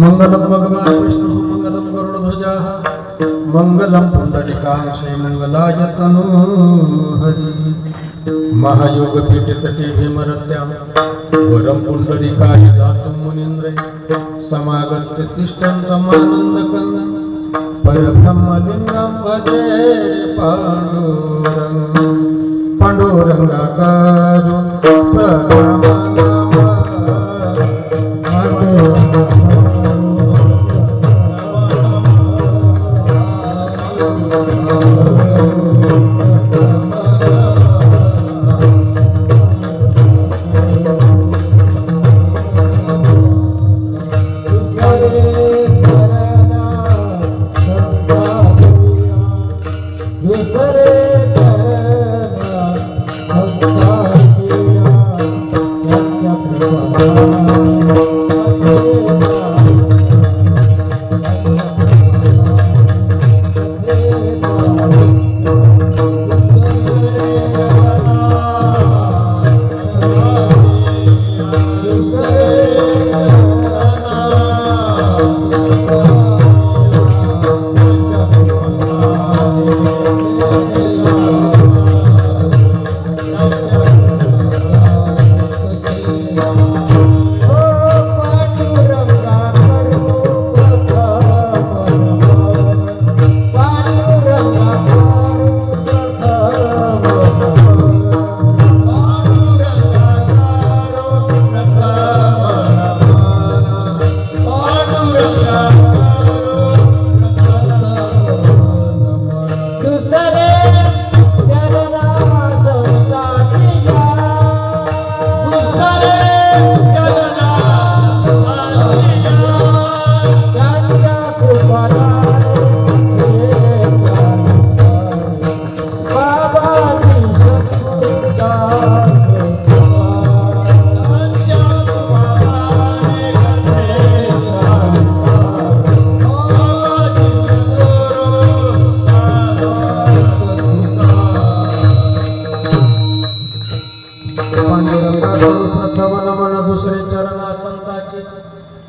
मंगलम भगवान विष्णु मंगलम गरुड़ध्वजा मंगलम पुंडरीकाक्षे मंगलाय तनूहरि महायोग पीठतटे भीमरत्यां वरं पुंडरीकाय दातुं मुनीन्द्रे समागत्य तिष्ठन्तमानन्दकन्दं परब्रह्मलिङ्गं भजे पाण्डुरङ्गाकारो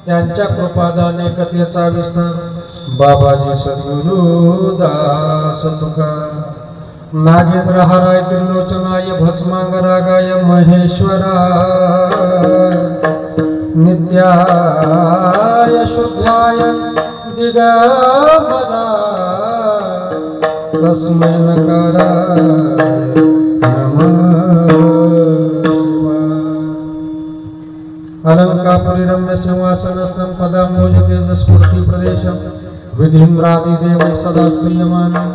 त्यांच्या कृपादाने कथेचा विस्तार बाबाजी सद्गुरुदास तुकार नागेंद्र हराय त्रिलोचनाय भस्मांगरागाय महेश्वराय नित्याय शुद्धाय दिगंबराय तस्मै नकाराय अलंकापुरी रम्य सिंहासनस्थं पदाम्बोजतेजस्फूर्ति प्रदेशं विधीन्द्रादिदेवैः सदा स्तूयमानं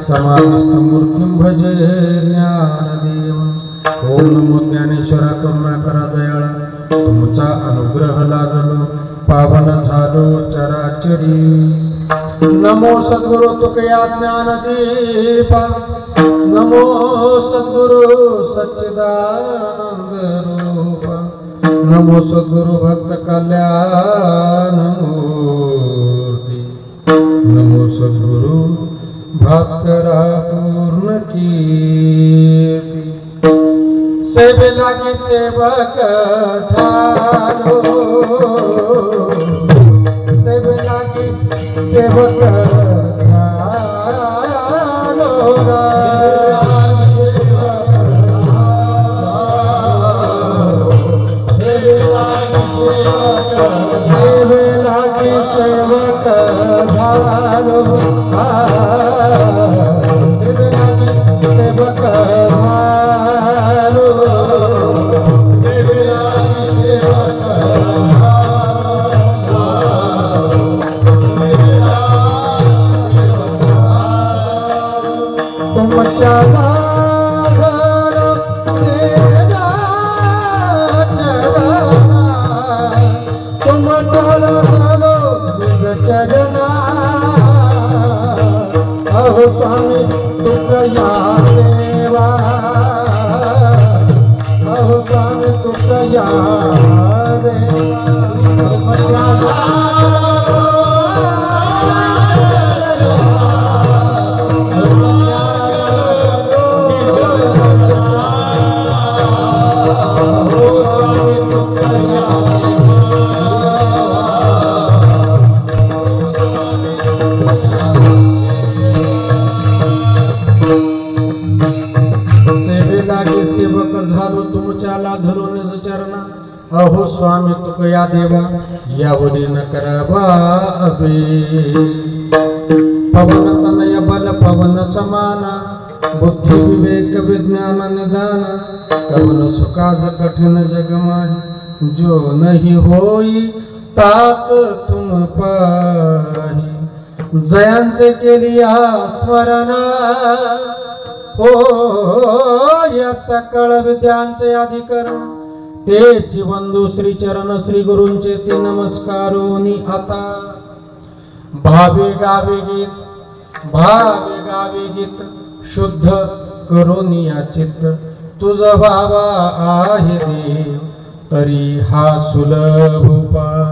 समाधिस्थं मूर्तिं भजे ज्ञानदेवम् ओम नमो ज्ञानेश्वरा करुणाकरा दयाळा तुमचा अनुग्रह लादलो पावन झालो चराचरी नमो सद्गुरु तुकया ज्ञानदीपा नमो सद्गुरु सच्चिदानंद रूपा नमो सद्गुरु भक्त कल्याण मूर्ति नमो सद्गुरु भास्करा पूर्ण कीर्ति सेवेला के सेवक झालो सेवेला के सेवक झालो सेवेला के सेवक झालो सेवेला के सेवक झालो सेवेला के सेवक झालो अहो स्वामी तुकया देवा यावरी न करावा अबे पवन तनय बल पवन समाना बुद्धि विवेक विज्ञान निदान कवन सुकाज कठिन जग माही जो नहीं होई तात तुम पाही जयांचे केलिया स्मरणा हो या सकळ विद्यांचे अधिकरण तेची बंधू श्री चरण श्री गुरूंचे ते नमस्कारोनी आता भावे गावे गीत शुद्ध करोनी या चित्त तुझ भावा आहे देव तरी हा सुलभ उपाय.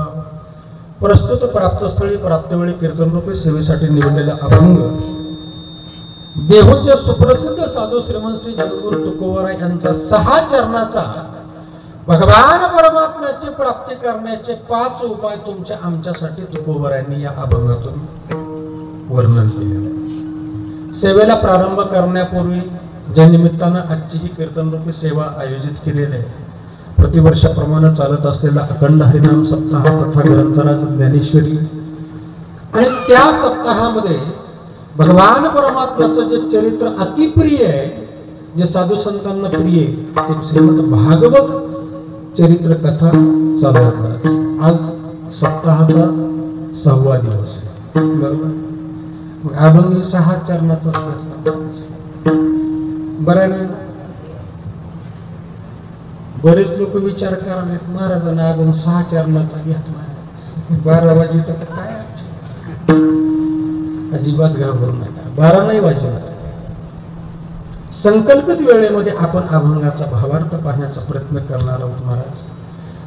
प्रस्तुत प्राप्तस्थळी प्राप्तवेळी कीर्तन रूपे सेवेसाठी निवडलेला अभंग देहूचे सुप्रसिद्ध साधू श्रीमंत श्री जगद्गुरु तुकोबराय यांचा 6 चरणाचा भगवान परमात्म्याची प्राप्ती करण्याचे 5 उपाय तुमच्या आमच्यासाठी तुकोबरायांनी या अभंगातून वर्णन केले. सेवेला प्रारंभ करण्यापूर्वी ज्या निमित्तानं आजची ही कीर्तन रूपी सेवा आयोजित केलेली आहे प्रतिवर्षाप्रमाणे चालत असलेला अखंड हरिनाम सप्ताह तथा ग्रंथराज ज्ञानेश्वरी आणि त्या सप्ताहामध्ये भगवान परमात्म्याचं जे चरित्र अतिप्रिय आहे जे साधू संतांना प्रिय आहे ते श्रीमद भागवत चरित्र कथा चालू आहे. आज सप्ताहाचा 6वा दिवस आहे बरोबर. मग अभंग 6 चरणाचा बरं नाही. बरेच लोक विचार करावेत महाराजांना अभंग 6 चरणाचा घेतला 12 वाजे तर काय अजिबात घाबरू नका. 12 नाही वाजणार. संकल्पित वेळेमध्ये आपण अभंगाचा भावार्थ पाहण्याचा प्रयत्न करणार आहोत महाराज.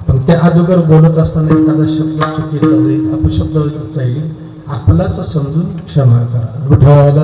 पण त्या अगोदर बोलत असताना एखादा शब्द चुकीचा जाईल अपशब्द जाईल आपलाच समजून क्षमा करा. विठ्ठल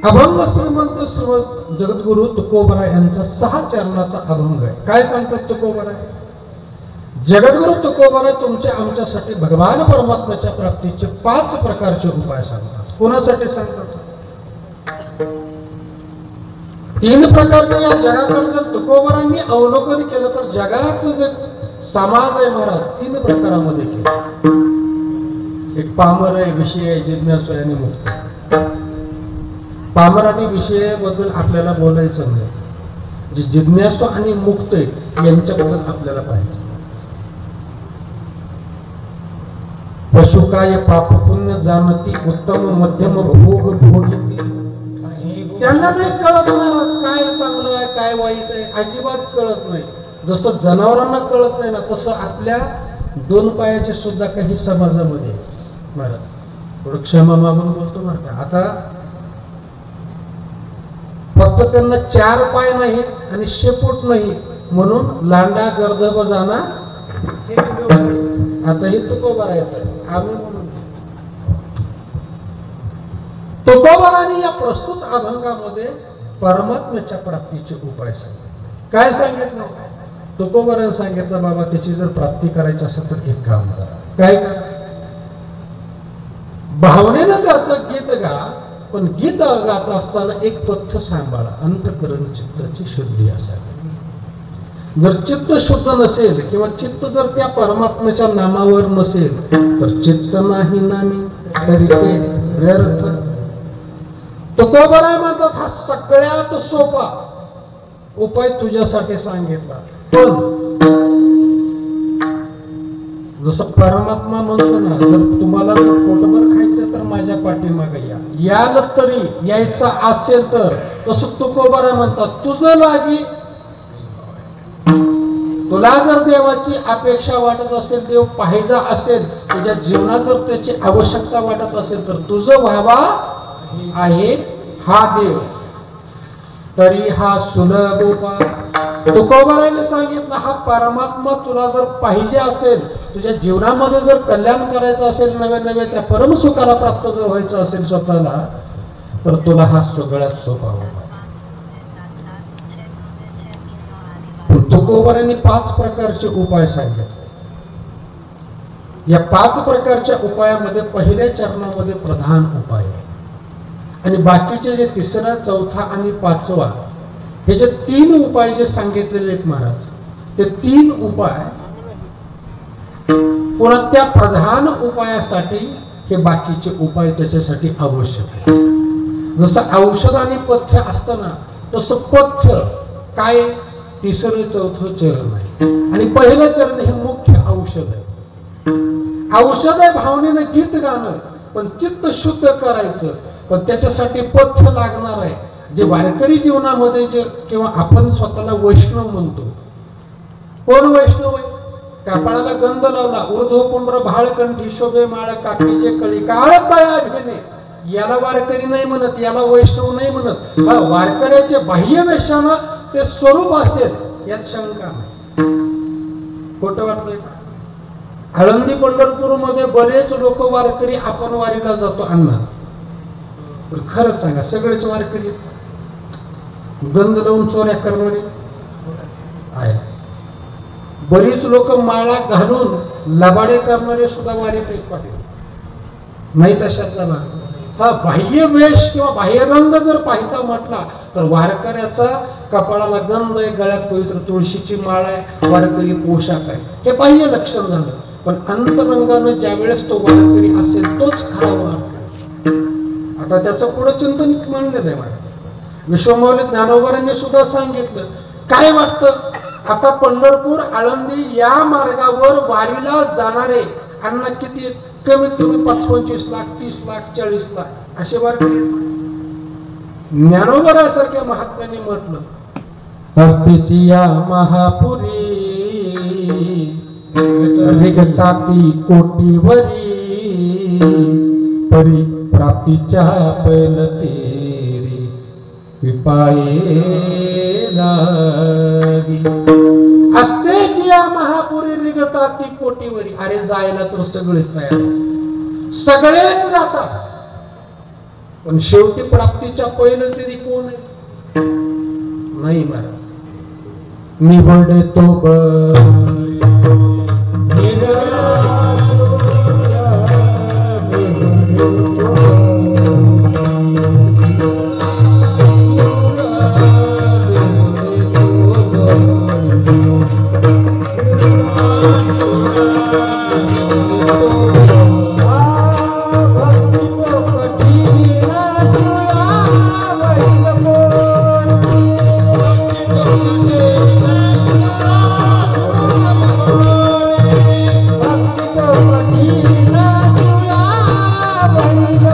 अभंग श्रीमंत जगद्गुरु तुकोबराय यांचा 6 चरणाचा अभंग आहे. काय सांगतात तुकोबराय? जगद्गुरु तुकोबराय तुमच्या आमच्यासाठी भगवान परमात्म्याच्या प्राप्तीचे 5 प्रकारचे उपाय सांगतात. कोणासाठी सांगतात? 3 प्रकारचे या जगाकडे जर तुकोबरायांनी अवलोकन केलं तर जगाचं जे समाज आहे महाराज 3 प्रकारामध्ये केलं. एक पामर आहे, विषय आहे, जिज्ञासू आहे आणि मुक्त. पामरादी विषयाबद्दल आपल्याला बोलायचं नाही. जे जिज्ञासू आणि मुक्त आहे यांच्याबद्दल आपल्याला पाहायचं. पशु काय पाप पुण्य जाणती उत्तम मध्यम भोग भोगती. त्यांना नाही कळत महाराज काय चांगलं आहे काय वाईट आहे अजिबात कळत नाही. जसं जनावरांना कळत नाही ना तसं आपल्या 2 पायाचे सुद्धा काही समाजामध्ये महाराज थोडं क्षमा मागून बोलतो बरं का. आता फक्त त्यांना 4 पाय नाहीत आणि शेपूट नाही म्हणून लांडा गर्दभ जाना आता हे तुकोबारायचं आम्ही म्हणून तुकोबारांनी या प्रस्तुत अभंगामध्ये परमात्म्याच्या प्राप्तीचे उपाय सांगितले. काय सांगितलं? तुकोबारांनी सांगितलं बाबा त्याची जर प्राप्ती करायची असेल तर एक काम करा. काय करा? भावनेनं त्याचं गीत गा, पण गीत गात असताना एक पथ्य सांभाळा, अंतःकरण चित्ताची शुद्धी असावी. जर चित्त शुद्ध नसेल किंवा चित्त जर त्या परमात्म्याच्या नामावर नसेल तर चित्त नाही नामी तरी ते व्यर्थ. तुकोबाराय म्हणतात हा सगळ्यात सोपा उपाय तुझ्यासाठी सांगितला. पण जसं परमात्मा म्हणतो ना, जर तुम्हाला जर पोटभर खायचं तर माझ्या पाठीमागे या, याल तरी यायचा असेल तर, तसं तुकोबाराय म्हणतात तुझं लागी तुला जर देवाची अपेक्षा वाटत असेल, देव पाहिजे असेल, तुझ्या जीवनात जर त्याची आवश्यकता वाटत असेल तर तुझं व्हावा आहे हा देव, तरी हा सुलभ उपाय. तुकोबारायने सांगितलं हा परमात्मा तुला जर पाहिजे असेल, तुझ्या जीवनामध्ये जर कल्याण करायचं असेल, नव्या नव्या त्या परमसुखाला प्राप्त जर व्हायचं असेल स्वतःला, तर तुला हा सगळ्यात सोपा उपाय. तुकोबारांनी 5 प्रकारचे उपाय सांगितले. या 5 प्रकारच्या उपायामध्ये पहिल्या चरणामध्ये प्रधान उपाय आणि बाकीचे जे 3रा, 4था आणि 5वा हे जे 3 उपाय जे सांगितलेले आहेत महाराज, ते 3 उपाय पुन्हा त्या प्रधान उपायासाठी हे बाकीचे उपाय त्याच्यासाठी आवश्यक आहे. जसं औषध आणि पथ्य असताना तसं पथ्य काय 3रं 4थं चरण आहे आणि पहिलं चरण हे मुख्य औषध आहे. औषध आहे भावनेनं गीत गाणं, पण चित्त शुद्ध करायचं, पण त्याच्यासाठी पथ्य लागणार आहे. जे वारकरी जीवनामध्ये जे किंवा आपण स्वतःला वैष्णव म्हणतो, कोण वैष्णव आहे? कपाळाला गंध लावला, ऊर्ध्व पुंड्र भाळकंठी शोभे माळ कापीचे कळी काळ तया भेने, याला वारकरी नाही म्हणत, याला वैष्णव नाही म्हणत. वारकऱ्याचे बाह्य वेशानं ते स्वरूप असेल यात शंका नाही. खोटं वाटतंय का? आळंदी पंढरपूर मध्ये बरेच लोक वारकरी आपण वारीला जातो अण्णा, पण खरं सांगा सगळेच वारकरी गंध लावून चोऱ्या करणारे आहे. बरीच लोक माळा घालून लबाडे करणारे सुद्धा वारीत आहेत पाटील, नाही तशातला भाग. हा बाह्य वेश किंवा बाह्य रंग जर पाहायचा म्हटला तर वारकऱ्याचा कपाळाला गंध आहे, गळ्यात पवित्र तुळशीची माळ आहे, वारकरी पोशाख आहे, हे बाह्य लक्षण झालं. पण अंतरंगानं ज्या वेळेस तो वारकरी असेल तोच खरा वारकरी. आता त्याचं पुढं चिंतन मांडलेलं आहे महाराज. विश्वमाऊली ज्ञानोबारांनी सुद्धा सांगितलं. काय वाटतं आता पंढरपूर आळंदी या मार्गावर वारीला जाणारे अण्णा किती? कमीत कमी 25 लाख, 30 लाख, 40 लाख असे वारकरी. ज्ञानोबारासारख्या महात्म्यांनी म्हटलं हस्तीची या महापुरी रिगताती कोटीवरी परी प्राप्तीच्या पैल तेरी विपाये लागी. असतेची या महापुरी रिगताती कोटीवरी. अरे जायला तर सगळेच तयार, सगळेच जातात, पण शेवटी प्राप्तीच्या पैल तरी कोण आहे? नाही महाराज. निवड तो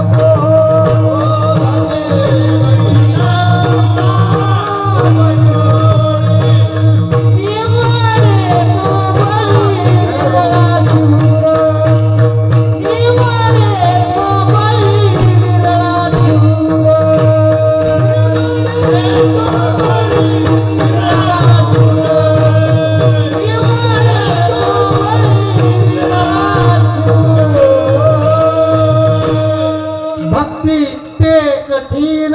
Bye. कठीण.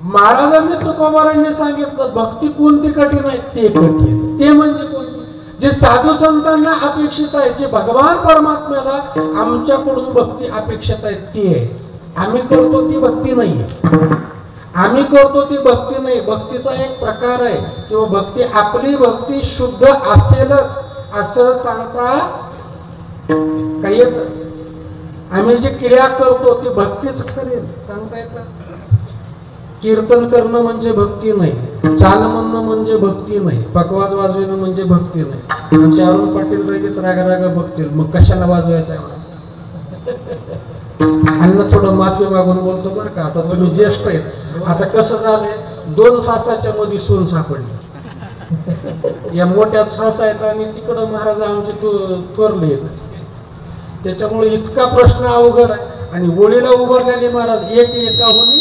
महाराजांनी तुकोबारांनी सांगितलं भक्ती कोणती कठीण आहे ते कठीण. ते म्हणजे कोणती? जे साधू संतांना अपेक्षित आहे, जे भगवान परमात्म्याला आमच्याकडून भक्ती अपेक्षित आहे ती आहे. आम्ही करतो ती भक्ती नाहीये. आम्ही करतो ती भक्ती नाही. भक्तीचा एक प्रकार आहे किंवा भक्ती आपली भक्ती शुद्ध असेलच असं सांगता काही येत. आम्ही जी क्रिया करतो ती भक्तीच करेल सांगता येतं. कीर्तन करणं म्हणजे भक्ती नाही, चाल म्हणणं म्हणजे भक्ती नाही, पकवाज वाजवणं म्हणजे भक्ती नाही. आमचे अरुण पाटील लगेच रागा रागा बघतील मग कशाला वाजवायचं आहे. अन्न थोडं माफी मागून बोलतो बरं का. आता तुम्ही ज्येष्ठ आहेत. आता कसं झालंय 2 सासाच्या मध्ये सून सापडली. या मोठ्या सास आहेत आणि तिकडं महाराज आमचे थोरले आहेत. त्याच्यामुळे इतका प्रश्न अवघड आहे. आणि गोळीला उभारलेले महाराज एक एका होणी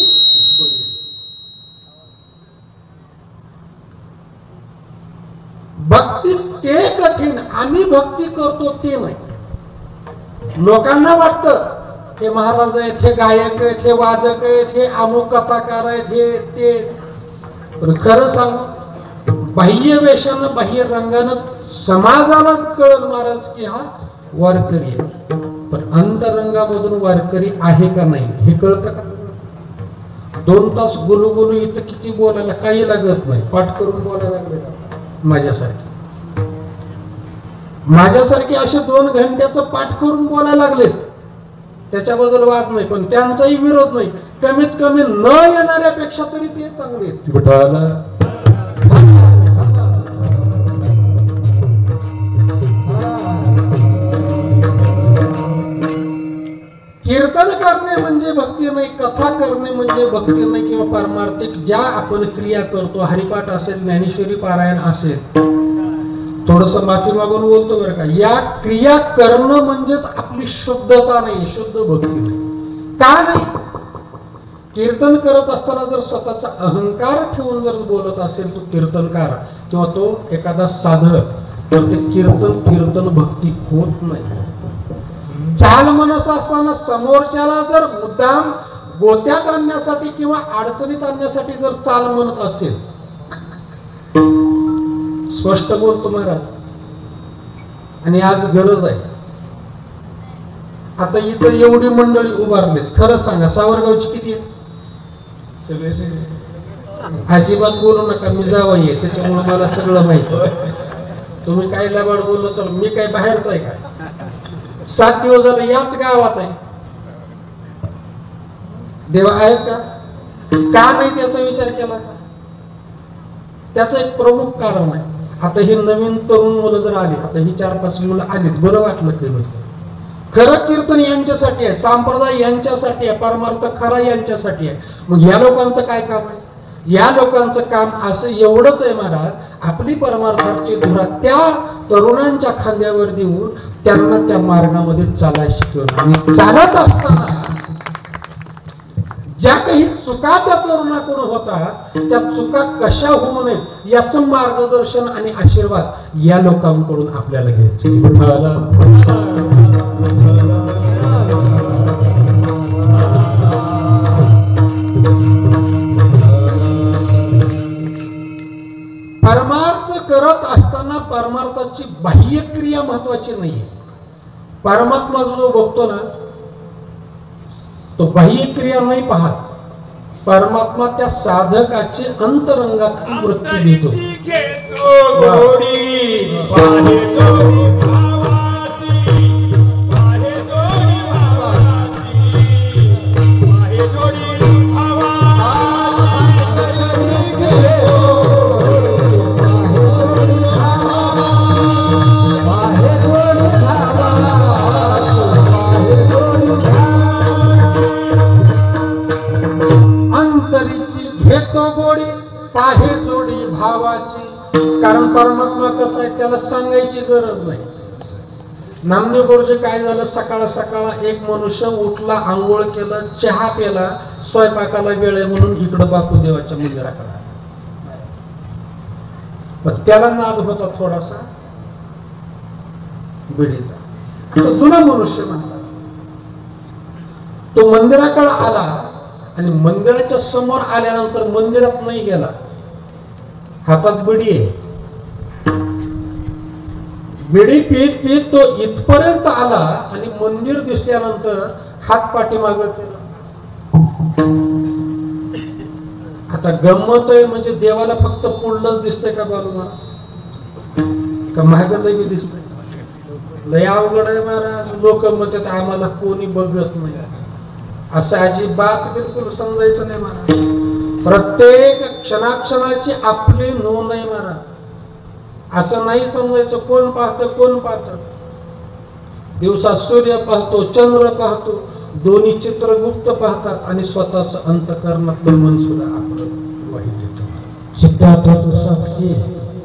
भक्ती ते कठीण. आम्ही भक्ती करतो ते नाही. लोकांना वाटतं हे महाराज आहेत, हे गायक आहेत, हे वादक आहेत, हे अमुक कथाकार आहेत, हे ते. पण खरं सांगू बाह्य वेशानं बाह्य रंगानं समाजाला कळत महाराज की हा वारकरी आहे. पण अंतरंगामधून वारकरी आहे का नाही हे कळतं का? 2 तास गुलुगुलू इथं किती बोलायला काही लागत नाही. पाठ करून बोलायला लागले माझ्यासारखे असे 2 घंट्याचं पाठ करून बोलायला लागलेत. त्याच्याबद्दल वाद नाही पण त्यांचाही विरोध नाही. कमीत कमी न येणाऱ्यापेक्षा तरी ते चांगले आहेत. कीर्तन करणे म्हणजे भक्ती नाही, कथा करणे म्हणजे भक्ती नाही किंवा पारमार्थिक ज्या आपण क्रिया करतो, हरिपाठ असेल, ज्ञानेश्वरी पारायण असेल, थोडस माफी मागून बोलतो बरं का, या क्रिया करणं म्हणजेच आपली शुद्धता नाही, शुद्ध भक्ती नाही. का नाही? कीर्तन करत असताना जर स्वतःचा अहंकार ठेवून जर बोलत असेल तो कीर्तनकार किंवा तो एखादा साधक, तर ते कीर्तन भक्ती होत नाही. चाल म्हणत असताना समोरच्याला जर मुद्दाम गोत्यात आणण्यासाठी किंवा अडचणीत आणण्यासाठी जर चाल म्हणत असेल, स्पष्ट बोलतो महाराज. आणि आज गरज आहे. आता इथं एवढी मंडळी उभारलीत, खरं सांगा सावरगावची किती आहेत? अजिबात बोलू नका, मी जावई आहे त्याच्यामुळे मला सगळं माहिती. तुम्ही काय लबाड बोललो तर मी काय बाहेरच आहे काय? 7 दिवस झाले याच गावात आहे. देवा आहेत का? का नाही त्याचा विचार केला का? त्याचं एक प्रमुख कारण आहे. आता हे नवीन तरुण मुलं जर आली, आता ही 4-5 मुलं आलीत, बरं वाटलं की खरं कीर्तन यांच्यासाठी आहे, संप्रदाय यांच्यासाठी आहे, परमार्थ खरा यांच्यासाठी आहे. मग या लोकांचं काय काम आहे? या लोकांचं काम असं एवढंच आहे महाराज, आपली परमार्थाची धुरा त्या तरुणांच्या खांद्यावर देऊन त्यांना त्या मार्गामध्ये चालायला शिकवणं. आणि चालत असताना ज्या काही चुका त्या तरुणाकडून होतात त्या चुका कशा होऊ नयेत याचं मार्गदर्शन आणि आशीर्वाद या लोकांकडून आपल्याला घ्यायचं. परमार्थ करत असताना परमार्थाची बाह्य क्रिया महत्वाची नाहीये. परमात्मा जो बघतो ना तो बाह्य क्रिया नाही पाहत. परमात्मा त्या साधकाची अंतरंगातली वृत्ती घेतो. पाहे जोडी भावाची. कारण परमात्मा कसं आहे त्याला सांगायची गरज नाही. नामदेव गुरुजी काय झालं, सकाळ सकाळ एक मनुष्य उठला, आंघोळ केलं, चहा प्याला, स्वयंपाकाला वेळ आहे म्हणून इकडं बापूदेवाच्या मंदिराकडे. त्याला नाद होता थोडासा बिडीचा. जुना मनुष्य म्हणतात. तो मंदिराकडे आला आणि मंदिराच्या समोर आल्यानंतर मंदिरात नाही गेला, हातात बिडी आहे, बिडी पीत पीत तो इथपर्यंत आला आणि मंदिर दिसल्यानंतर हात पाठीमाग केला. आता गंमत आहे म्हणजे देवाला फक्त पुढलंच दिसतंय का बालू महाराज, का माग लई दिसतंय? लय अवघड आहे महाराज. लोक म्हणतात आम्हाला कोणी बघत नाही, असं अजिबात बिलकुल समजायचं नाही महाराज. प्रत्येक क्षणाक्षणाची आपली नोंद आहे महाराज. असं नाही समजायचं कोण पाहतं कोण पाहतं. दिवसात सूर्य पाहतो, चंद्र पाहतो, दोन्ही चित्रगुप्त पाहतात आणि स्वतःच अंतःकरणातलं मन सुद्धा आपलं वाही देतं. सिद्धार्थाचं साक्षी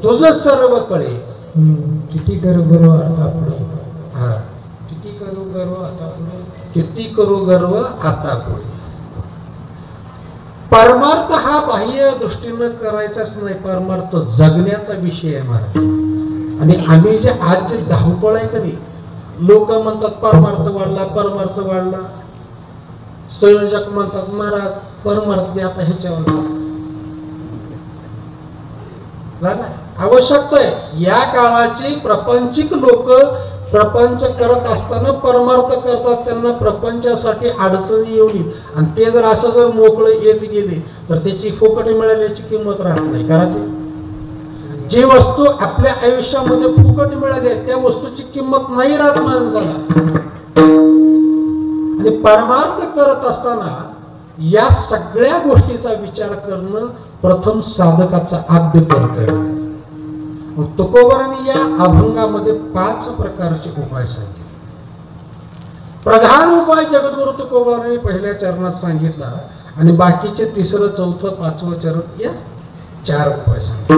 तुझं सर्व कळे. किती गर्व आता पुढे, हा किती करू गर्व आता पुढे, किती करू गर्व आता पुढे. परमार्थ हा बाह्य दृष्टीनं करायचाच नाही, परमार्थ जगण्याचा विषय आहे महाराज. आणि आम्ही जे आज जे धावपळ आहे कधी लोक म्हणतात परमार्थ वाढला, परमार्थ वाढला. संयोजक म्हणतात महाराज परमार्थ बी आता ह्याच्यावर झाला. आवश्यकता आहे या काळाची. प्रपंचिक लोक प्रपंच करत असताना परमार्थ करतात, त्यांना प्रपंचासाठी अडचणी येऊन आणि ते जर असं जर मोकळे येत गेले तर त्याची फुकट मिळाल्याची किंमत राहत नाही. कारण ते जी वस्तू आपल्या आयुष्यामध्ये फुकट मिळाली त्या वस्तूची किंमत नाही राहत माणसाला. आणि परमार्थ करत असताना या सगळ्या गोष्टीचा विचार करणं प्रथम साधकाचा आद्य कर्तव्य. तुकोबारांनी या अभंगामध्ये 5 प्रकारचे उपाय सांगितले. प्रधान उपाय जगद्गुरु तुकोबारांनी पहिल्या चरणात सांगितला आणि बाकीचे 3रं, 4थं, 5वं चरण या 4 उपाय सांगितले.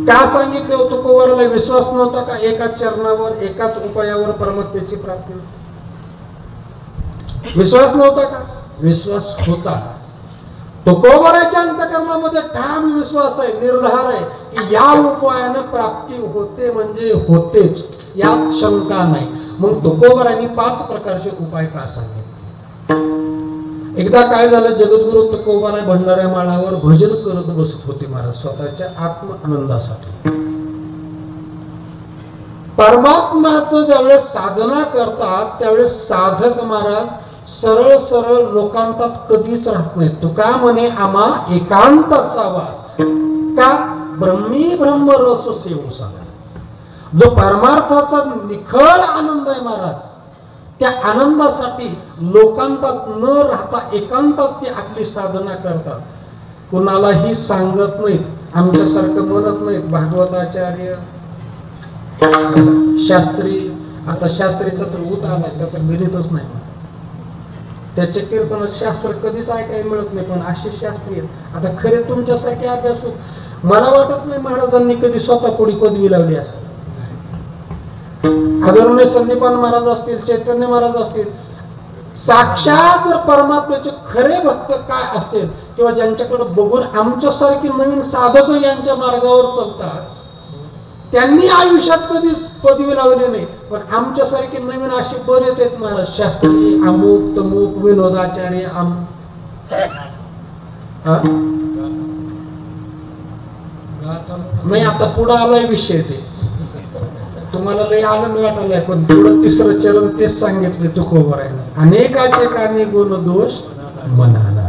का सांगितले? तुकोबाराला विश्वास नव्हता का एकाच चरणावर एकाच उपायावर परमात्म्याची प्राप्ती होती? विश्वास नव्हता का? विश्वास होता. तुकोबाराच्या अंतःकरणामध्ये ठाम विश्वास आहे, निर्धार आहे की या उपायाने प्राप्ती होते म्हणजे होतेच, यात शंका नाही. मग तुकोबारांनी 5 प्रकारचे उपाय का सांगितले? एकदा काय झालं, जगद्गुरु तुकोबारा भंडाऱ्या माळावर भजन करत बसत होते महाराज स्वतःच्या आत्म आनंदासाठी. परमात्म्याचं ज्यावेळेस साधना करतात त्यावेळेस साधक महाराज सरळ सरळ लोकांतात कधीच राहत नाही. तुका म्हणे आम्हा एकांताचा वास, का ब्रह्मी ब्रह्मरस सेवसा. जो परमार्थाचा निखळ आनंद आहे महाराज, त्या आनंदासाठी लोकांतात न राहता एकांतात ते आपली साधना करतात. कुणालाही सांगत नाहीत, आमच्यासारखं म्हणत नाहीत. भागवताचार्य शास्त्री, आता शास्त्रीचा तर उत आलाय, त्याचा गणितच नाही. त्याचे कीर्तन शास्त्र कधीच ऐकायला मिळत नाही, पण असे शास्त्री आहेत. आता खरे तुमच्यासारखे अभ्यासू मला वाटत नाही महाराजांनी कधी स्वतः पुढे पदवी लावली असेल. आदरणीय संदीपान महाराज असतील, चैतन्य महाराज असतील, साक्षात जर परमात्म्याचे खरे भक्त काय असेल किंवा ज्यांच्याकडे बघून आमच्यासारखी नवीन साधक यांच्या मार्गावर चालतात, त्यांनी आयुष्यात कधीच पदवी लावली नाही. पण आमच्यासारखे नवीन असे बरेच आहेत महाराज, शास्त्री अमुक तमुक विनोदाचार्य नाही. आता पुढे आलाय विषय, ते तुम्हाला लय आनंद वाटायलाय, पण पुढं 3रं चरण तेच सांगितले तुकोबारांनी. अनेकाचे कानी गुण दोष मनाला.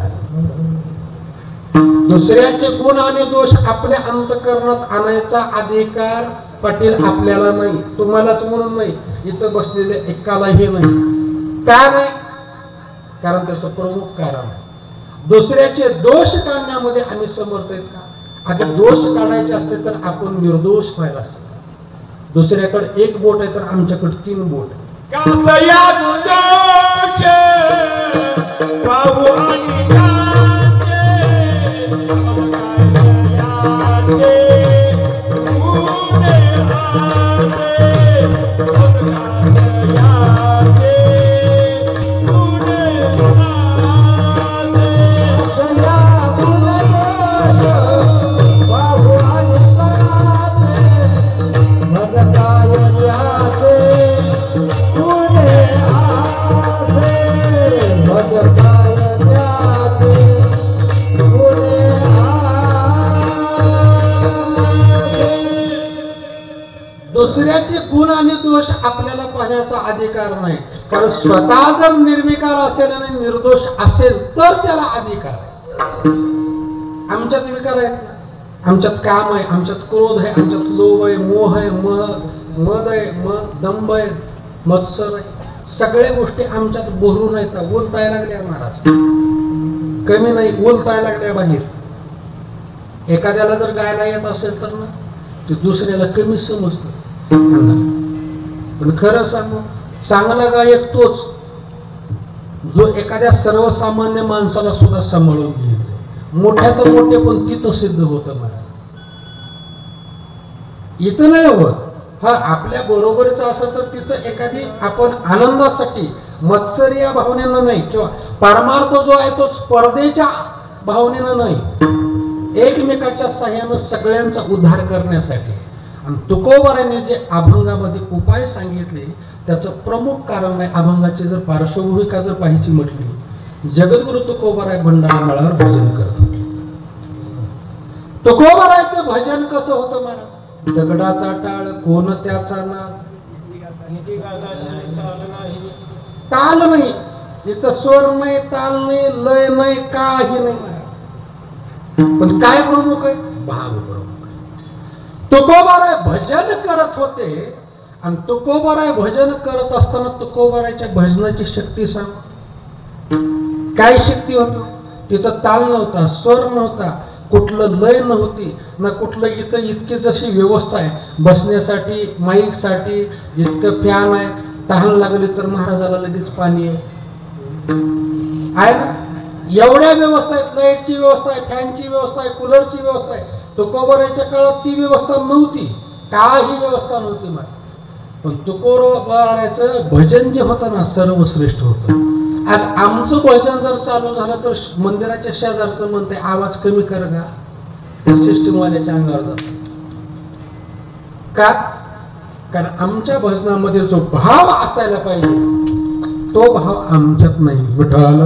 दुसऱ्याचे गुण आणि दोष आपल्या अंतःकरणात आणायचा अधिकार पाटील आपल्याला नाही, तुम्हालाच म्हणून नाही, इथं बसलेले एकालाही नाही. का नाही? कारण त्याचं प्रमुख कारण आहे. दुसऱ्याचे दोष काढण्यामध्ये आम्ही समर्थ आहेत का? आता दोष काढायचे असते तर आपण निर्दोष व्हायला असतं. दुसऱ्याकडे 1 बोट आहे तर आमच्याकडे 3 बोट आहे. दुसऱ्याचे गुण आणि दोष आपल्याला पाहण्याचा अधिकार नाही, कारण स्वतः जर निर्विकार असेल आणि निर्दोष असेल तर त्याला अधिकार आहे. आमच्यात विकार आहेत ना, आमच्यात काम आहे, आमच्यात क्रोध आहे, आमच्यात लोभ आहे, मोह आहे, मद आहे, दंभ आहे, मत्सर आहे. सगळ्या गोष्टी आमच्यात भरून आहेत. बोलताय लागल्या महाराज, कमी नाही, बोलताय लागल्या बाहेर. एखाद्याला जर गायला येत असेल तर ना ते दुसऱ्याला कमी समजतं. पण खरं सांगू, चांगला गायक तोच जो एखाद्या सर्वसामान्य माणसाला सुद्धा सांभाळून घेईल. मोठ्याचं मोठे पण तिथं सिद्ध होतं महाराज, इथं नाही होत. हा आपल्या बरोबरच असं तर तिथं एखादी आपण आनंदासाठी मत्सर या भावनेनं नाही, किंवा परमार्थ जो आहे तो स्पर्धेच्या भावनेनं नाही, एकमेकाच्या साह्यानं सगळ्यांचा उद्धार करण्यासाठी. आणि तुकोबाराने जे अभंगामध्ये उपाय सांगितले त्याचं प्रमुख कारण आहे, अभंगाची जर पार्श्वभूमिका जर पाहायची म्हटली, जगद्गुरु तुकोबाराय भंडारा मळावर भजन करत होते. तुकोबारायचं भजन कसं होतं महाराज? दगडाचा टाळ कोण त्याचा नाद, ताल नाही, इथं स्वर नाही, ताल नाही, लय नाही, काही नाही. पण काय प्रमुख आहे? भाव प्रमुख आहे. तुकोबाराय भजन करत होते, आणि तुकोबाराय भजन करत असताना तुकोबारायच्या भजनाची शक्ती सांग, काय शक्ती होती? तिथं ताल नव्हता, स्वर नव्हता, कुठलं लय नव्हती ना, कुठलं इथं इतकी जशी व्यवस्था आहे बसण्यासाठी, माईक साठी इतकं फॅन आहे, तहान लागली तर महाराजाला लगेच पाणी आहे ना, एवढ्या व्यवस्था आहेत. लाईटची व्यवस्था आहे, फॅनची व्यवस्था आहे, कूलरची व्यवस्था आहे. तुकोबारायच्या काळात ती व्यवस्था नव्हती, काही व्यवस्था नव्हती मला. पण तुकोबारायचं भजन जे होतं ना सर्वश्रेष्ठ होतं. आज आमचं भजन जर चालू झालं तर मंदिराच्या शेजारचं म्हणते आवाज कमी कर का, त्या सिस्टमवाल्याच्या अंगावर जात का? कारण आमच्या भजनामध्ये जो भाव असायला पाहिजे तो भाव आमच्यात नाही. विठ्ठल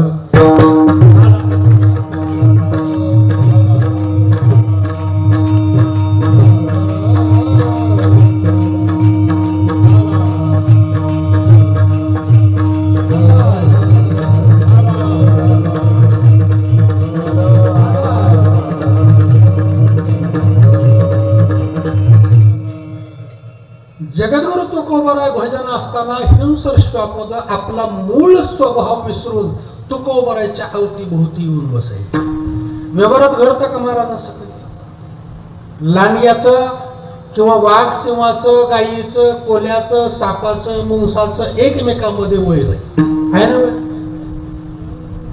जगद्गुरु तुकोबाराय भजन असताना हिंसर श्वापद आपला मूळ स्वभाव विसरून तुकोबारायच्या अवतीभोवती येऊन बसायचे. व्यवहारात घडतं का महाराज असं? लांडग्याचं किंवा वाघ सिंहाचं, गायीचं, कोल्याचं, सापाचं, मुंगसाचं एकमेकांमध्ये वैर आहे ना?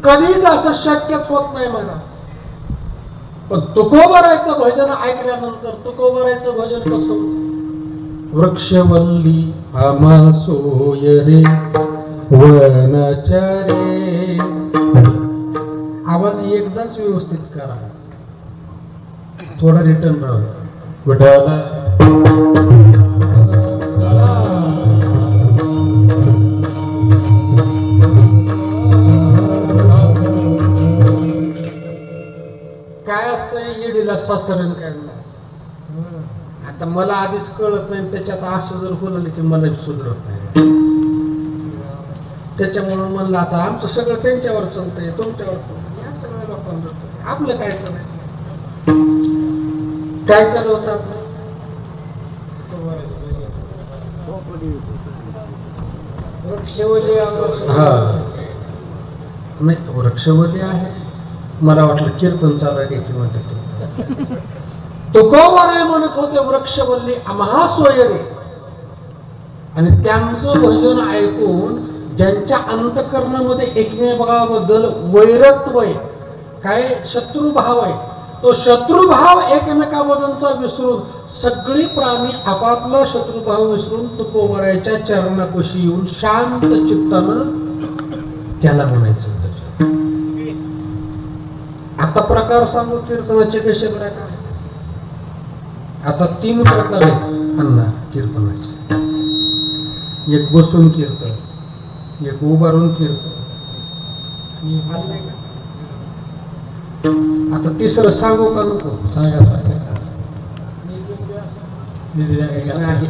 कधीच असं शक्यच होत नाही महाराज. पण तुकोबारायचं भजन ऐकल्यानंतर तुकोबारायचं भजन कसं होतं? वृक्षवल्ली आम्हा सोय रे वनचरे. आवाज एकदाच व्यवस्थित करा, थोडा रिटर्न राहू. विठ्ठल काय असतं येडीला सासरण काय नाही. आता मला आधीच कळत नाही, त्याच्यात असं जर बोललं की मला सुधरत नाही. त्याच्यामुळे म्हणलं आता आमचं सगळं त्यांच्यावर चालतंय, तुमच्यावर चालतंय, या सगळ्या लोकांवर चालतंय, आपलं काय चालतंय? काय चालू होतं आपलं? हा नाही, वृक्षवल्ली आहे. मला वाटलं कीर्तन चालू आहे किंवा तुकोबाराय म्हणत होते वृक्षवल्ली आम्हा सोय रे. आणि त्यांचं भजन ऐकून ज्यांच्या अंतःकरणामध्ये एकमेकाबद्दल वैरत्व आहे, काय शत्रुभाव आहे, तो शत्रुभाव एकमेकाबद्दलचा विसरून सगळी प्राणी आपापला शत्रुभाव विसरून तुकोबारायच्या चरणापाशी येऊन शांत चित्तानं त्याला म्हणायचं. आता प्रकार सांगू कीर्तनाचे कसे प्रकार? आता 3 प्रकार आहेत अण्णा कीर्तनाचे. एक बसून कीर्तन, एक उभारून कीर्तन, आता 3रं सांगू का नको? सांगा सांगा. नाही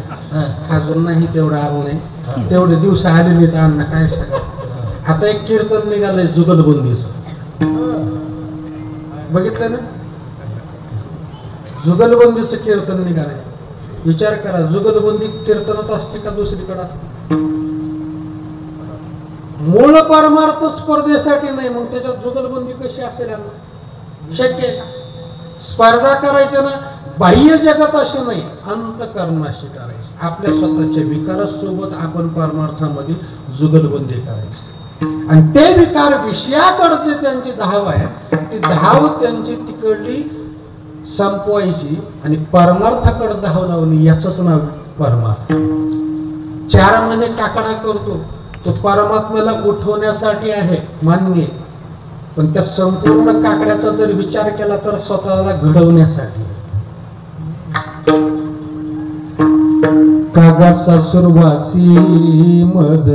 अजून नाही तेवढं आलं नाही तेवढे दिवस आले नाहीत अण्णा काय सांगा आता एक कीर्तन निघालंय जुगलबंदीचं बघितलं ना जुगलबंदीचं कीर्तन निघालंय विचार करा जुगलबंदी कीर्तनच असते का दुसरीकडे असते मूळ परमार्थ स्पर्धेसाठी नाही मग त्याच्यात जुगलबंदी कशी असेल शक्य आहे का स्पर्धा करायचं ना बाह्य जगत असे नाही अंतकरणाशी करायची आपल्या स्वतःच्या विकारासोबत आपण परमार्थामध्ये जुगलबंदी करायची आणि ते विकार विषयाकडचे त्यांची धाव आहे ती धाव त्यांची तिकडली संपवायची आणि परमार्थाकडे धाव लावणी याचंच नाव परमार्थ 4 महिने काकडा करतो तो परमात्म्याला उठवण्यासाठी आहे मान्य पण त्या संपूर्ण काकड्याचा जर विचार केला तर स्वतःला घडवण्यासाठी कागासा सुरवासी मध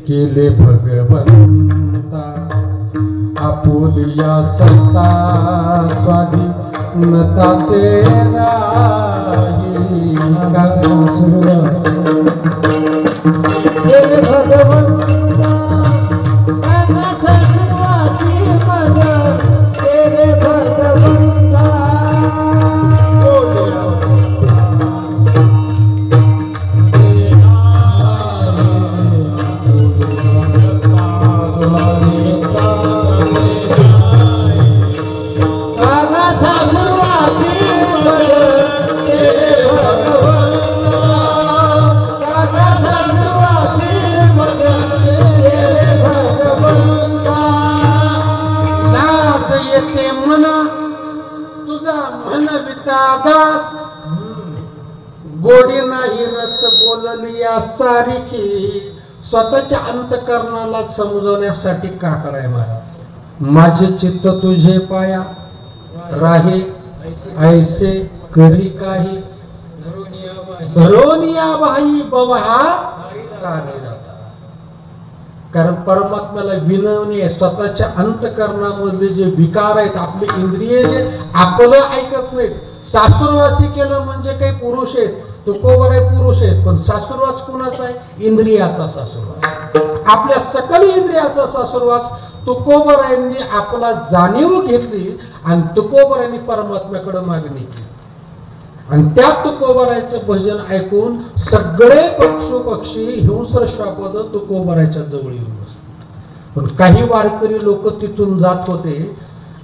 केले भगवंता आपुलिया सत्ता स्वाधीनता ते नाही कागासा सुरवासी केले भगवंता कागासा सुरवासी मध केले भगवंता दास गोडी नाही रस बोलली या सारिखी स्वतःच्या अंतकरणाला समजवण्यासाठी काकडाय महाराज माझे चित्त तुझे पाया राहे ऐसे करी काही धरोनिया बाई बवहा जाता कारण परमात्म्याला विनवणी आहे स्वतःच्या अंतकरणामधले जे विकार आहेत आपले इंद्रिय जे आपलं ऐकत नाहीत सासुरवासी केलं म्हणजे काही पुरुष आहेत तुकोबर आहे पुरुष आहेत पण सासुरवास कुणाचा आहे इंद्रियाचा सासुरवास आपल्या सकल इंद्रियाचा सासुरवास तुकोबरायांनी आपला जाणीव घेतली आणि तुकोबरायांनी परमात्म्याकडे मागणी केली आणि त्या तुकोबरायचं भजन ऐकून सगळे पक्षी हिंस्र श्वापद तुकोबरायच्या जवळ येऊन बसले पण काही वारकरी लोक तिथून जात होते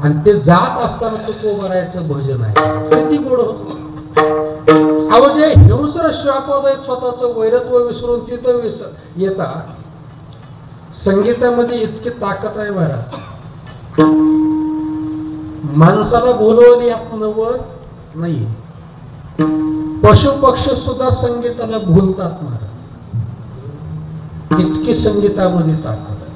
आणि ते जात असताना तुकोबरायचं भजन आहे किती गोड होत अहो जे हिंस्र श्वापद आहेत स्वतःचं वैरत्व विसरून तिथं येतात संगीतामध्ये इतकी ताकद आहे महाराज माणसाला बोलवली नवं नाही पशु पक्षी सुद्धा संगीताला भूलतात महाराज इतकी संगीतामध्ये ताकद आहे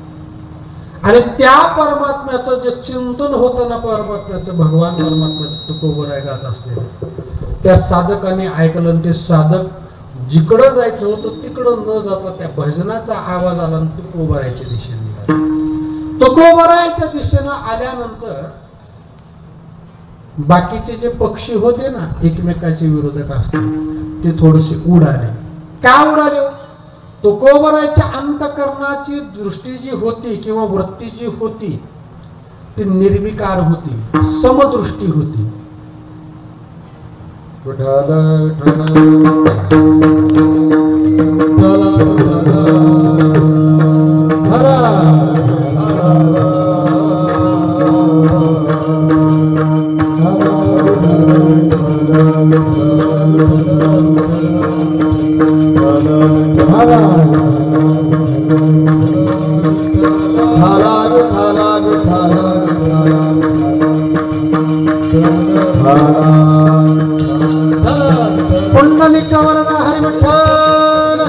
आणि त्या परमात्म्याचं जे चिंतन होतं ना परमात्म्याचं भगवान परमात्म्याचं तुकोबराय गात असले त्या साधकाने ऐकलं ते साधक जिकडं जायचं होतं तिकडं न जाता त्या भजनाचा आवाज आला आणि तुकोबरायच्या दिशेने निघाला तुकोबरायच्या दिशेनं आल्यानंतर बाकीचे जे पक्षी होते ना एकमेकाचे विरोधक असतात ते थोडेसे उडाले का उडाले तुकोबरायच्या अंतकरणाची दृष्टी जी होती किंवा वृत्ती जी होती ती निर्विकार होती समदृष्टी होती पुंडलिक वरदा हरी विठ्ठल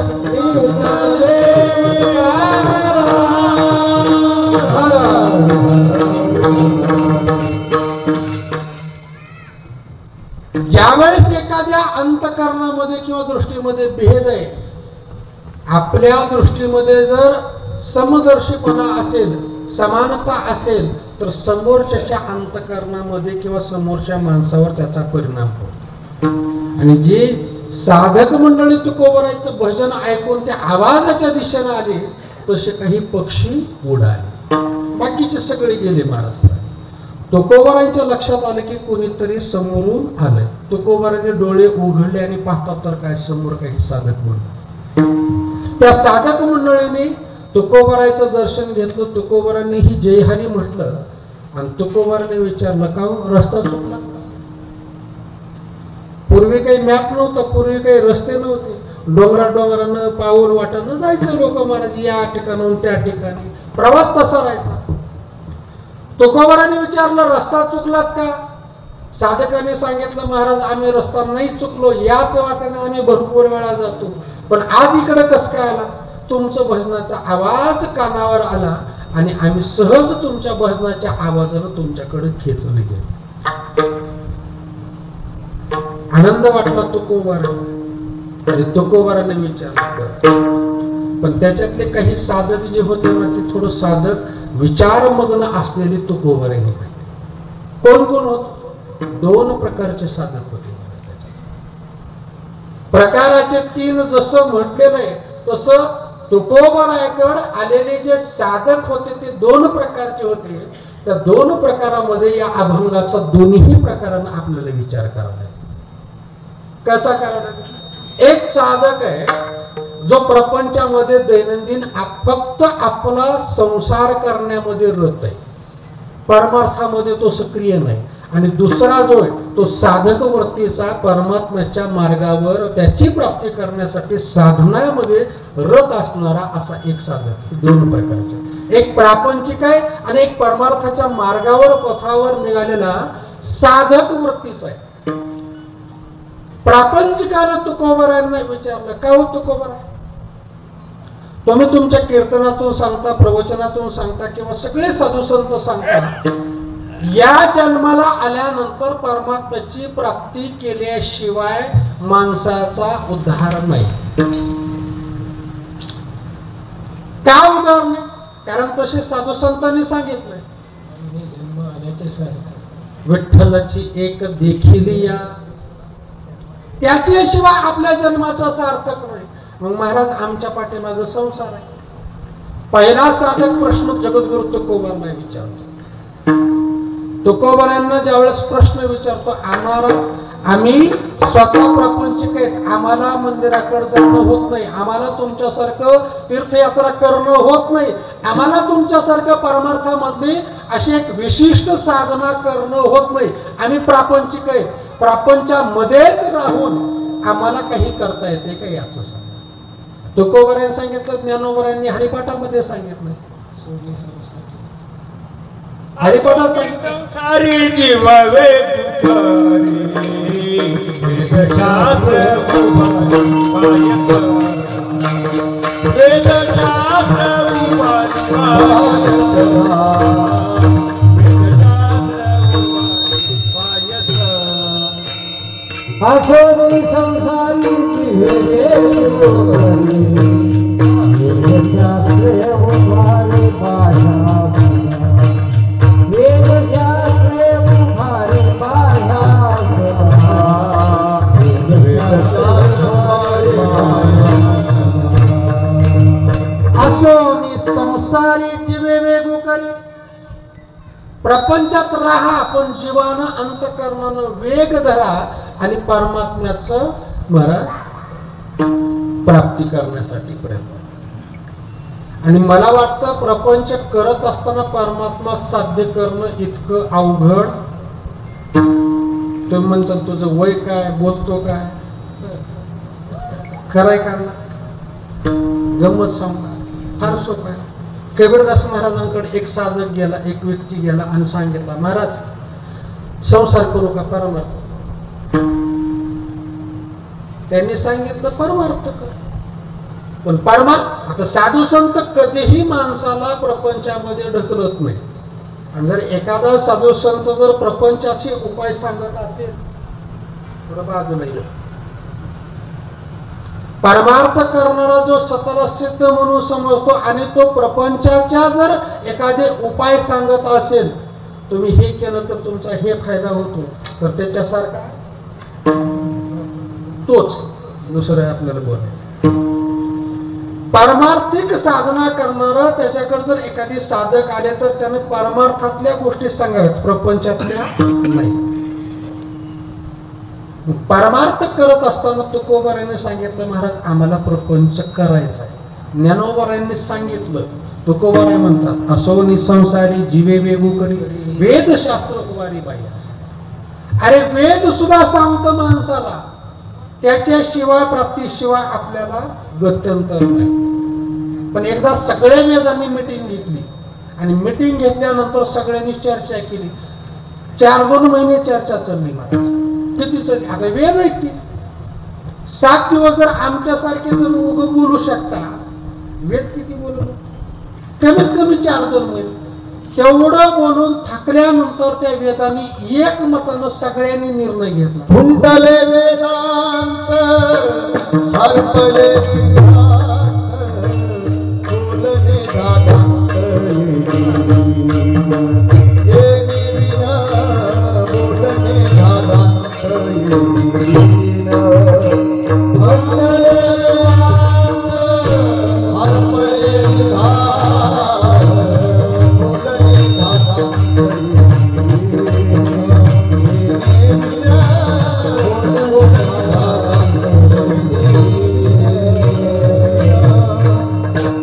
ज्यावेळेस एखाद्या अंतकरणामध्ये किंवा दृष्टीमध्ये भेद आहे आपल्या दृष्टीमध्ये जर समदर्शीपणा असेल समानता असेल तर समोरच्या अंतकरणामध्ये किंवा समोरच्या माणसावर त्याचा परिणाम होतो आणि जे साधक मंडळी तुकोबरायचं भजन ऐकून त्या आवाजाच्या दिशेने आले तसे काही पक्षी उडाले, बाकीचे सगळे गेले महाराज. तुकोबरायांच्या लक्षात आलं की कोणीतरी समोरून आलंय. तुकोबराने डोळे उघडले आणि पाहतात तर काय समोर काही साधक मंडळी. त्या साधक मंडळीने तुकोबरायचं दर्शन घेतलं. तुकोबरांनी ही जयहानी म्हटलं आणि तुकोबराने विचारलं का रस्ता चुकला का? पूर्वी काही मॅप नव्हता, पूर्वी काही रस्ते नव्हते, डोंगरानं पाऊल वाटानं जायचं लोक महाराज, या ठिकाणाहून त्या ठिकाणी प्रवास तसा राहायचा. तुकोबराने विचारलं रस्ता चुकलात का? साधकाने सांगितलं महाराज आम्ही रस्ता नाही चुकलो, याच वाटेने आम्ही भरपूर वेळा जातो, पण आज इकडे कसं काय आला? तुमचं भजनाचा आवाज कानावर आला आणि आम्ही सहज तुमच्या भजनाच्या आवाजानं तुमच्याकडे खेचले गेलो. आनंद वाटला तुकोबराला. आणि तुकोबराने विचारलं, पण त्याच्यातले काही साधक जे होते ना ते थोडं साधक विचारमग्न असलेले तुकोबराने पाहिले. कोण कोण होत? 2 प्रकारचे साधक होते. प्रकाराचे 3 जसं म्हटले नाही तसं तुकोबरायकडे आलेले जे साधक होते ते 2 प्रकारचे होते. त्या 2 प्रकारामध्ये या अभंगाचा दोन्ही प्रकारांना आपल्याला विचार करावा. कसा करावा? एक साधक आहे जो प्रपंचामध्ये दैनंदिन फक्त आपला संसार करण्यामध्ये रत आहे, परमार्थामध्ये तो सक्रिय नाही. आणि दुसरा जो आहे तो साधक वृत्तीचा, परमात्म्याच्या मार्गावर त्याची प्राप्ती करण्यासाठी साधनामध्ये रत असणारा असा एक साधक. 2 प्रकारचे, एक प्रापंचिक आहे आणि एक परमार्थाच्या मार्गावर पथावर निघालेला साधक वृत्तीचा आहे. प्रापंचिकानं तुकोबरायांना विचारलं का हो तुकोबरा, तुम्ही तुमच्या कीर्तनातून सांगता, प्रवचनातून सांगता किंवा सगळे साधू संत सांगता या जन्माला आल्यानंतर परमात्म्याची प्राप्ती केल्याशिवाय माणसाचा उद्धार नाही. का उद्धार नाही? कारण तसे साधू संतांनी सांगितलंय, जन्म आल्याचे सारखं विठ्ठलाची एक देखील या, त्याच्याशिवाय आपल्या जन्माचा सार्थक नाही. मग महाराज आमच्या पाठीमागे संसार आहे. पहिला साधक प्रश्न जगद्गुरु तुकोबरांना विचारतो. तुकोबरांना ज्यावेळेस प्रश्न विचारतो, आम्ही स्वतः प्रपंचिक आहेत, आम्हाला मंदिराकडे जाणं होत नाही, आम्हाला तुमच्यासारखं तीर्थयात्रा करणं होत नाही, आम्हाला तुमच्यासारखं परमार्थामधली अशी एक विशिष्ट साधना करणं होत नाही, आम्ही प्रापंचिक आहेत, प्रापंचामध्येच राहून आम्हाला काही करता येते का याचं सांगा. तुकोबरांनी सांगितलं, ज्ञानोबरांनी हरिपाठामध्ये सांगितलं, हरिपाठात सांगितलं सारी जीवावे संसारीची वेगवेगळी करी, प्रपंचात राहा पण जीवानं अंतकरणानं वेग धरा आणि परमात्म्याचं महाराज प्राप्ती करण्यासाठी प्रयत्न. आणि मला वाटतं प्रपंच करत असताना परमात्मा साध्य करणं इतकं अवघड. तुम्ही म्हणसाल तुझं वय काय, बोलतो काय, खरंय का ना? गंमत सांगा, फार सोपं आहे. कबीरदास महाराजांकडे एक साधक गेला, एक व्यक्ती गेला आणि सांगितला, महाराज संसार करू का परमार्थ? त्यांनी सांगितलं परमार्थ कर. पण परमार्थ, आता साधू संत कधीही माणसाला प्रपंचामध्ये ढकलत नाही. आणि जर एखादा साधू संत जर प्रपंचाचे उपाय सांगत असेल थोडं बाजूला येईल. परमार्थ करणारा जो स्वतःला सिद्ध म्हणून समजतो आणि तो प्रपंचाच्या जर एखादे उपाय सांगत असेल, तुम्ही हे केलं तर तुमचा हे फायदा होतो, तर त्याच्यासारखा तोच, दुसरं आपल्याला बोलायचं. पारमार्थिक साधना करणारा त्याच्याकडे जर एखादी साधक आले तर त्याने परमार्थातल्या गोष्टी सांगाव्यात, प्रपंचातल्या नाही. परमार्थ करत असताना तुकोबारांनी सांगितलं, महाराज आम्हाला प्रपंच करायचा आहे. ज्ञानोबारांनी सांगितलं, तुकोबाराय म्हणतात, असो निसंसारी जीवे वेगू करी वेदशास्त्र कुवारी बाई. अरे वेद सुद्धा सांगतं माणसाला, त्याच्याशिवाय प्राप्तीशिवाय आपल्याला गत्यंतर नाही. पण एकदा सगळ्या वेदांनी मिटिंग घेतली आणि मिटिंग घेतल्यानंतर सगळ्यांनी चर्चा केली. 4-2 महिने चर्चा चालली. महाराज किती चालली? आता वेद आहेत की 7 दिवस जर आमच्यासारखे जर उभं बोलू शकता, वेद किती बोलू? कमीत कमी 4-2 महिने. तेवढं बोलून थकल्यानंतर त्या वेदांनी एक मतानं सगळ्यांनी निर्णय घेतला. हुंडले वेदांत हरपले सिद्धांत बोलणे दादांत येणी विना बोलणे दादांत येणी हरपले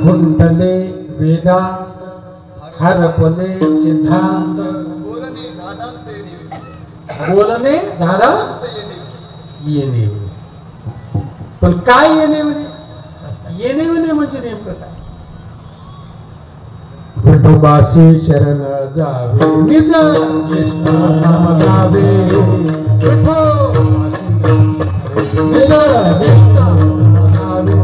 हुंडले वेदांत हरपले सिद्धांत बोलणे दादांत येणे. पण काय येणे येणे म्हणजे नेमकं काय? विठोबाशी शरण जावे निज नाम गावे, विठोबाशी निज नाम गावे.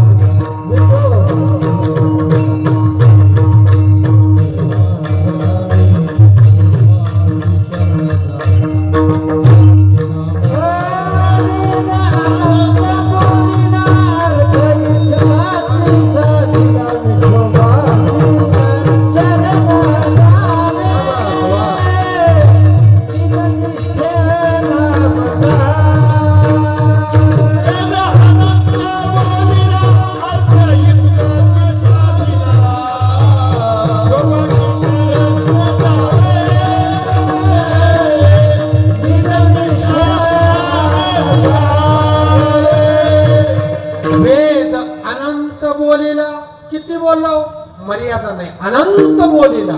मर्यादा नाही, अनंत बोलिला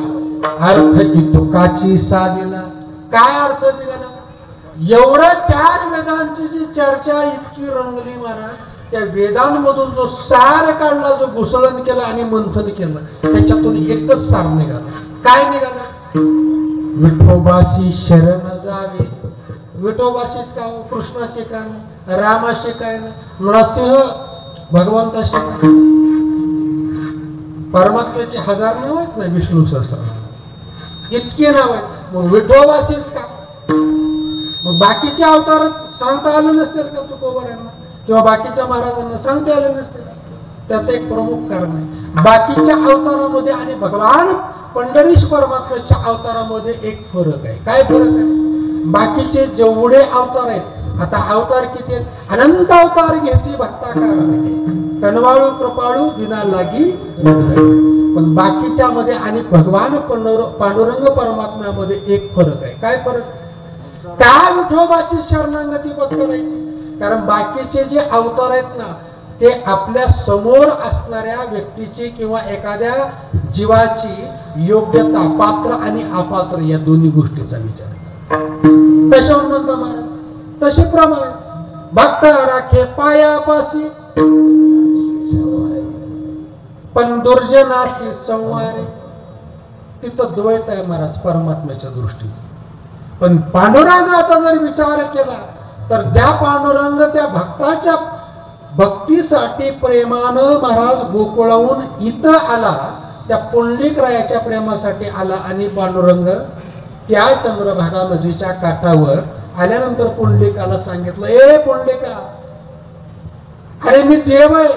अर्थ तुकाची साधिला. काय अर्थ निघाला? एवढ्या 4 वेदांची जी चर्चा इतकी रंगली महाराज, त्या वेदांमधून जो सार काढला, जो घुसळण केलं आणि मंथन केलं, त्याच्यातून एकच सार निघाला. काय निघाला? विठोबाशी शरण जावे. विठोबाशीच काय? कृष्णाचे काय? रामाचे काय? नरसिंह भगवंताचे काय? परमात्म्याचे 1000 नाव आहेत ना विष्णू सहस्त्रनाम, इतके नाव आहेत. मग विठोबाशीच का? मग बाकीच्या अवतार सांगता आलं नसतील का तुकोबारांना, किंवा बाकीच्या महाराजांना सांगता आलं नसतील? त्याचं एक प्रमुख कारण आहे, बाकीच्या अवतारामध्ये आणि भगवान पंढरीश परमात्म्याच्या अवतारामध्ये एक फरक आहे. काय फरक आहे? बाकीचे जेवढे अवतार आहेत, आता अवतार किती आहेत? अनंत अवतार घेसी भक्ताकार, कनवाळू कृपाळू दिना लागी. पण बाकीच्या मध्ये आणि भगवान पांडुरंग परमात्म्यामध्ये एक फरक आहे. काय फरक? काय विठोबाची शरणागती पत्करायची? कारण बाकीचे जे अवतार आहेत ना, ते आपल्या समोर असणाऱ्या व्यक्तीची किंवा एखाद्या जीवाची योग्यता, पात्र आणि अपात्र या दोन्ही गोष्टीचा विचार करतात. कशावर म्हणता महाराज? तसे प्रमाणे भक्त राखे पायापासी, पण दुर्जनाशी संवारे. तिथं द्वैत आहे महाराज परमात्म्याच्या दृष्टीने. पण पांडुरंगाचा जर विचार केला तर ज्या पांडुरंग त्या भक्ताच्या भक्तीसाठी प्रेमानं महाराज गोकुळाहून इथं आला, त्या पुंडलिकरायाच्या प्रेमासाठी आला. आणि पांडुरंग त्या चंद्रभागा नदीच्या काठावर आल्यानंतर पुंडलिकाला सांगितलं, ए पुंडलिका, अरे मी देव आहे,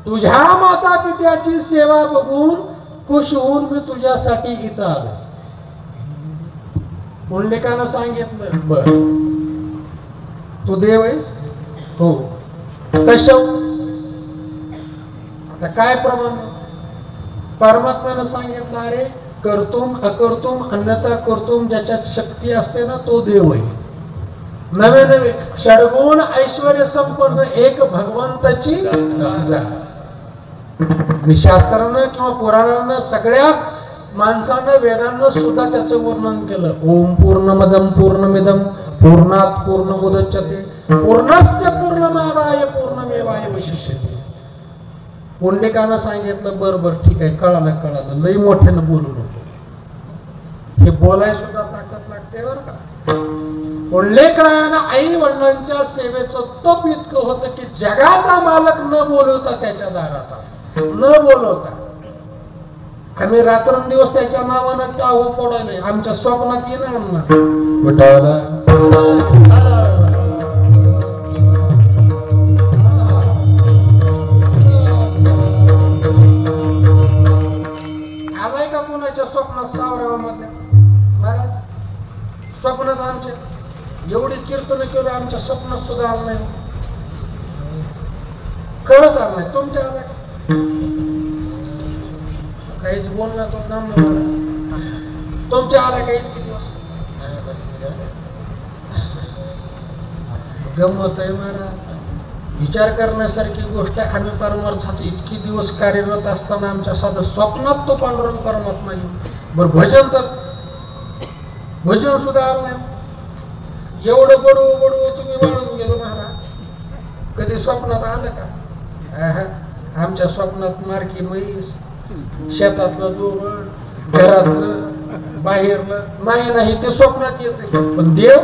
तुझ्या माता पित्याची सेवा बघून खुश होऊन मी तुझ्यासाठी इथं आलो. पुंडलिकानं सांगितलं, बर तू देव आहेस, हो कशा आता काय प्रमाण परमात्म्यानं सांगितलं अरे करतोम अकर्तोम अन्यथा करतोम ज्याच्यात शक्ती असते ना तो देव आहे नवे नवे षडगुण ऐश्वर्य संपन्न एक भगवंताची जाण आणि शास्त्रानं किंवा पुराणानं सगळ्या माणसानं वेदांना सुद्धा त्याचं वर्णन केलं ओम पूर्णमदम पूर्णमिदम पूर्णात पूर्णमुदच्यते पूर्णस्य पूर्णमादाय पूर्णमेवावशिष्यते पुंडलिकानं सांगितलं बरोबर ठीक आहे कळालं लई मोठ्यानं बोलू नको हे बोलाय सुद्धा ताकद लागते बरं का पुंडलिकानं आई वडिलांच्या सेवेचं तप इतकं होतं की जगाचा मालक न बोलवता त्याच्या दारात आला न बोलवता आम्ही रात्रंदिवस त्याच्या नावानं टाहो फोडायला आमच्या स्वप्नात येणार ना विठाला आलाय का कोणाच्या स्वप्नात सावरावामध्ये महाराज स्वप्नात आमच्या एवढी कीर्तन केलं आमच्या स्वप्नात सुद्धा आलं नाही खरंच आलं नाही तुमच्या आला काहीच बोलणार तो नाम तुमच्या आला का इतके दिवस गंमत आहे महाराज विचार करण्यासारखी गोष्ट आहे आम्ही परमार्थात इतकी दिवस कार्यरत असताना आमच्या साधं स्वप्नात तो पांडुरंग परमात्मा येईल बरं भजन सुद्धा आलं नाही एवढं बडू तुम्ही वाढून गेलो महाराज कधी स्वप्नात आलं का आमच्या स्वप्नात मार्की म्हैस शेतातलं दोघं घरातलं बाहेरलं नाही ते स्वप्नात येते पण देव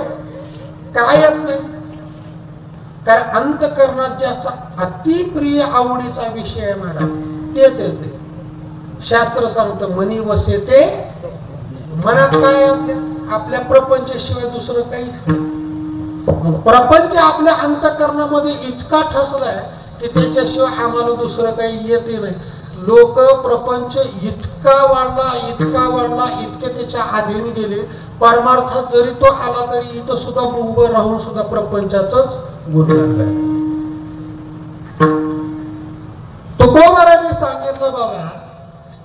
काय येत नाही कारण अंतःकरणात ज्याचा अतिप्रिय आवडीचा विषय आहे महाराज तेच येते शास्त्र सांगतं मनी वसेते मनात काय आपल्या प्रपंचाशिवाय दुसरं काहीच नाही प्रपंच आपल्या अंतःकरणामध्ये इतका ठसलाय की त्याच्याशिवाय आम्हाला दुसरं काही येते नाही लोक प्रपंच इतका वाढला इतके त्याच्या अधीन गेले परमार्थात जरी तो आला तरी इथं सुद्धा उभं राहून सुद्धा प्रपंचाच गुण लागलाय तुकोबाराने सांगितलं बाबा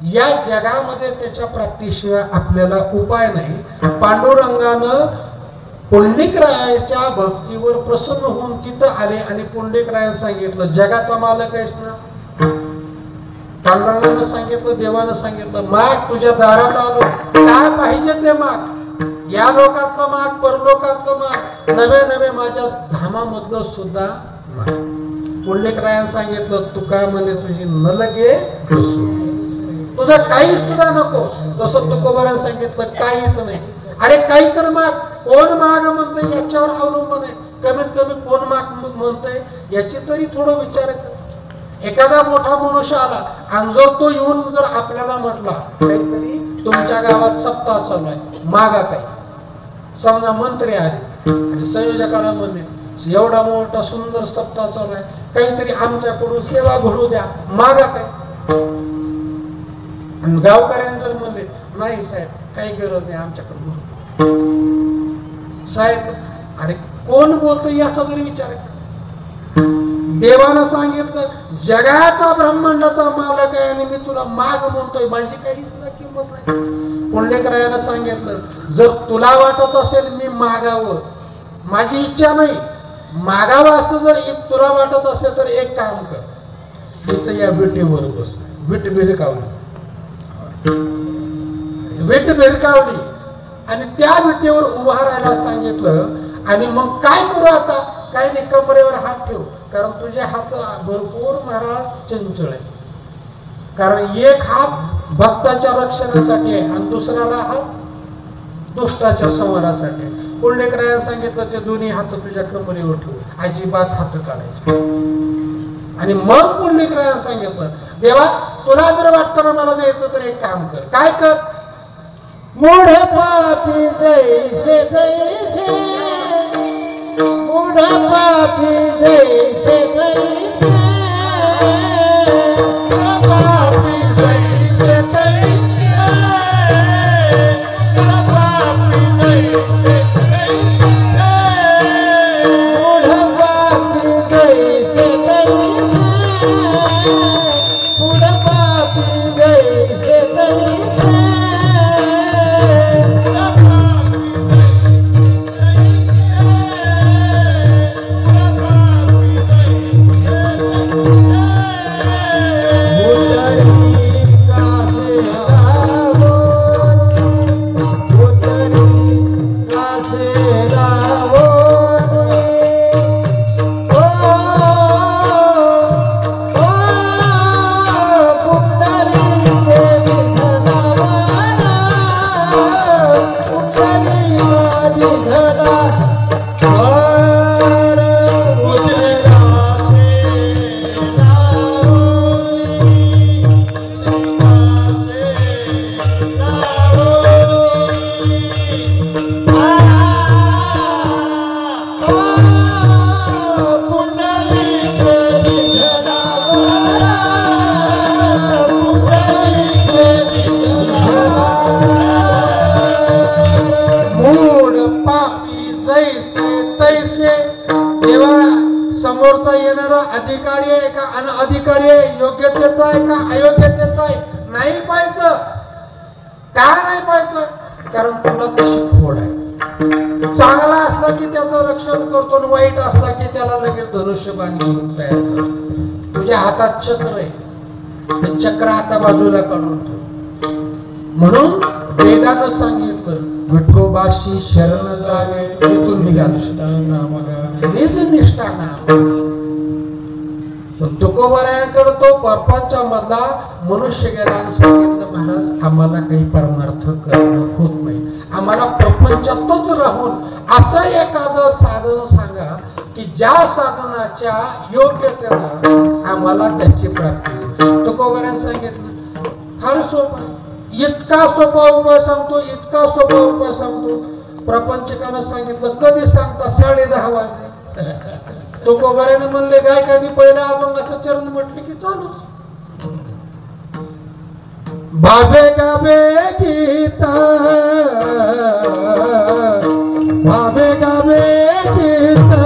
या जगामध्ये त्याच्या प्राप्तीशिवाय आपल्याला उपाय नाही पांडुरंगानं पुंडलिकरायाच्या भक्तीवर प्रसन्न होऊन तिथं आले आणि पुंडलिकरायाने सांगितलं जगाचा मालक आहेस ना पांडुरंगानं सांगितलं देवानं सांगितलं माग तुझ्या दारात आलो काय पाहिजे ते माग या लोकातलं माग परलोकातलं माग नवे माझ्या धामामधलं सुद्धा माग पुंडलिकरायानं सांगितलं तू काय म्हणे तुझी न लगे तुझं काही सुद्धा नको तसं तुकोबारानं सांगितलं काहीच नाही अरे काही तर माग कोण माग म्हणतंय याच्यावर अवलंबून आहे कमीत कमी कोण माग म्हणतंय याची तरी थोडं विचार कर एखादा मोठा मनुष्य आला आणि जर तो येऊन जर आपल्याला म्हटला काहीतरी तुमच्या गावात सप्ताह चालू आहे मागा काय समजा मंत्री आले आणि संयोजकाला म्हणले एवढा मोठा सुंदर सप्ताह चालू आहे काहीतरी आमच्याकडून सेवा घडू द्या मागा काय आणि गावकऱ्यांनी जर म्हणले नाही साहेब काही गरज नाही आमच्याकडे साहेब अरे कोण बोलतो याचा तरी विचार आहे देवानं सांगितलं जगाचा ब्रह्मांडाचा मालक आहे आणि मी तुला माग म्हणतोय माझी काही सुद्धा किंमत नाही पुंडलिकरायानं सांगितलं जर तुला वाटत असेल मी मागावं माझी इच्छा नाही मागावं असं जर तुला वाटत असेल तर एक काम कर इथं या विटेवर बस विट भिरकावली आणि त्या विटेवर उभा राहायला सांगितलं आणि मग काय करू आता काही नाही कमरेवर हात ठेव कारण तुझे हात भरपूर महाराज चंचल आहे कारण एक हात भक्ताच्या रक्षणासाठी आहे आणि दुसरा हात दुष्टाच्या संहारासाठी आहे पुंडलिकरायाने सांगितलं ते दोन्ही हात तुझ्या कमरेवर ठेव अजिबात हात काढायचे आणि मग पुंडलिकरायाने सांगितलं देवा तुला जर वाटतं ना मला द्यायचं तर एक काम कर काय कर मूढ पापी जैसे जैसे मूढ पापी जैसे जैसे पापी जैसे जैसे पापी जैसे जैसे मूढ पापी समोरचा येणारा अधिकारी आहे का अनधिकारी आहे, योग्यतेचा आहे का अयोग्यतेचा आहे, नाही पाहायचं. का नाही पाहायचं? कारण तुला तशी खोड आहे. चांगला असला की त्याचं रक्षण करतो आणि वाईट असला की त्याला लगेच धनुष्यबाण घेऊन तयार असतो. तुझ्या हातात चक्र आहे, ते चक्र आता बाजूला काढून ठेव. म्हणून वेदानं सांगितलं विठोबाशी शरण जावे, इथून निघाल निज निष्ठा नाम. तुकोबरायाकडे तो परपंचामधला मनुष्य गेला आणि सांगितलं महाराज आम्हाला काही परमार्थ करणं होत नाही, आम्हाला प्रपंचातच राहून असं एखादं साधन सांगा की ज्या साधनाच्या योग्यतेनं आम्हाला त्याची प्राप्ती होईल. तुकोबरायाने सांगितलं फार सोपं, इतका सोपा उपाय सांगतो, इतका सोपा उपाय सांगतो. प्रपंचकानं सांगितलं कधी सांगता? 10:30 वाजले. तुकोबरायाने म्हणले गायकांनी पहिल्या अभंगाचं चरण म्हटलं की चालूच. भावे गावे गीता, भावे गावे गीता,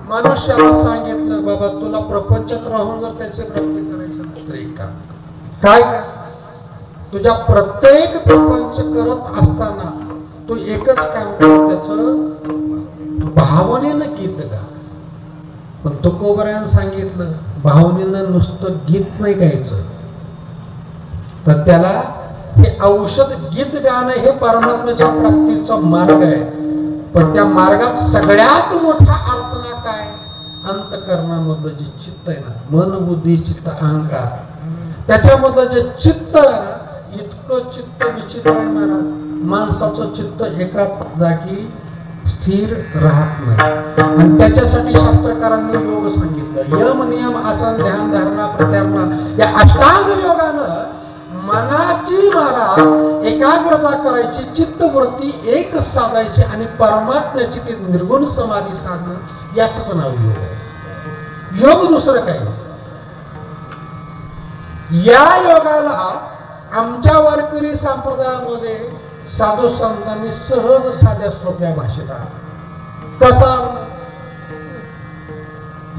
मनुष्याला सांगितलं बाबा तुला प्रपंचात राहून जर त्याची प्राप्ती करायची तर एक काम काय का, तुझ्या प्रत्येक प्रपंच करत असताना तू एकच काम कर, त्याच भावनेनं गीत गा. पण तुकोबरायाने सांगितलं भावनेनं नुसतं गीत नाही गायचं, तर त्याला हे औषध गीत गाणं हे परमात्म्याच्या प्राप्तीचा मार्ग आहे. पण त्या मार्गात सगळ्यात मोठा अडचणा काय? अंतःकरणामधलं जे चित्त आहे ना, मन बुद्धी चित्त अहंकार, त्याच्यामधलं जे चित्त इतकं चित्त विचित्र आहे महाराज. माणसाचं चित्त एका जागी स्थिर राहत नाही आणि त्याच्यासाठी शास्त्रकारांनी योग सांगितलं. यम नियम आसन ध्यान धारणा प्रत्यारणा या अष्टांग योगानं मनाची महाराज एकाग्रता करायची, चित्तवृत्ती एक साधायची आणि परमात्म्याची ती निर्गुण समाधी साधणं, याच नाव योग आहे. योग दुसरं काही नाही. या योगाला आमच्या वारकरी संप्रदायामध्ये साधू संतांनी सहज साध्या सोप्या भाषेत कसा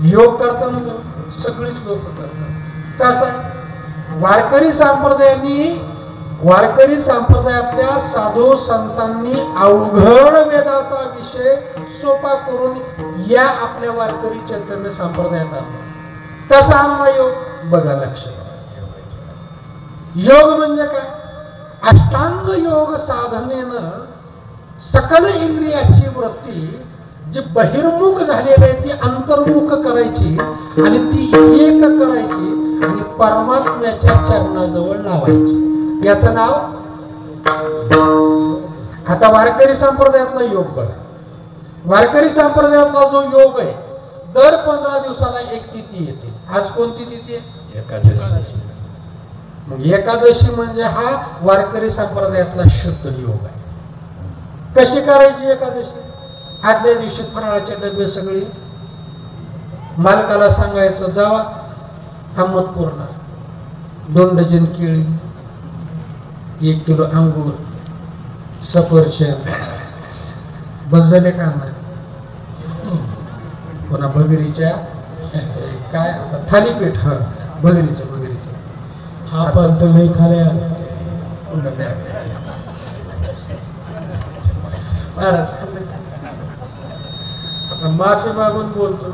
योग करताना सगळीच लोक करतात. कसा वारकरी संप्रदायातल्या साधू संतांनी अवघड वेदाचा विषय सोपा करून या आपल्या वारकरी चैतन्य संप्रदायात आणला. कसा आणला योग बघा, लक्ष. योग म्हणजे काय? अष्टांग योग साधनेनं सकल इंद्रियाची वृत्ती जी बहिर्मुख झालेली आहे ती अंतर्मुख करायची आणि ती एक करायची आणि परमात्म्याच्या चरणाजवळ लावायची. याचं नाव. आता वारकरी संप्रदायातला योग बघा. वारकरी संप्रदायातला जो योग आहे, दर 15 दिवसाला एक तिथी येते. आज कोणती तिथी आहे? एकादशी. मग एकादशी म्हणजे हा वारकरी संप्रदायातला शुद्ध योग आहे. कशी करायची एकादशी? आदल्या दिवशी फराळाचे डबे सगळे मालकाला सांगायचं, जावा अहमदपूरला 2 डझन केळी, 1 किलो अंगूर, सफरचंद, बसले कांदा, पुन्हा भगिरीच्या काय आता थालीपीठ. हा भगिरीचं आपण तुम्ही खऱ्या आता माफी मागून बोलतो.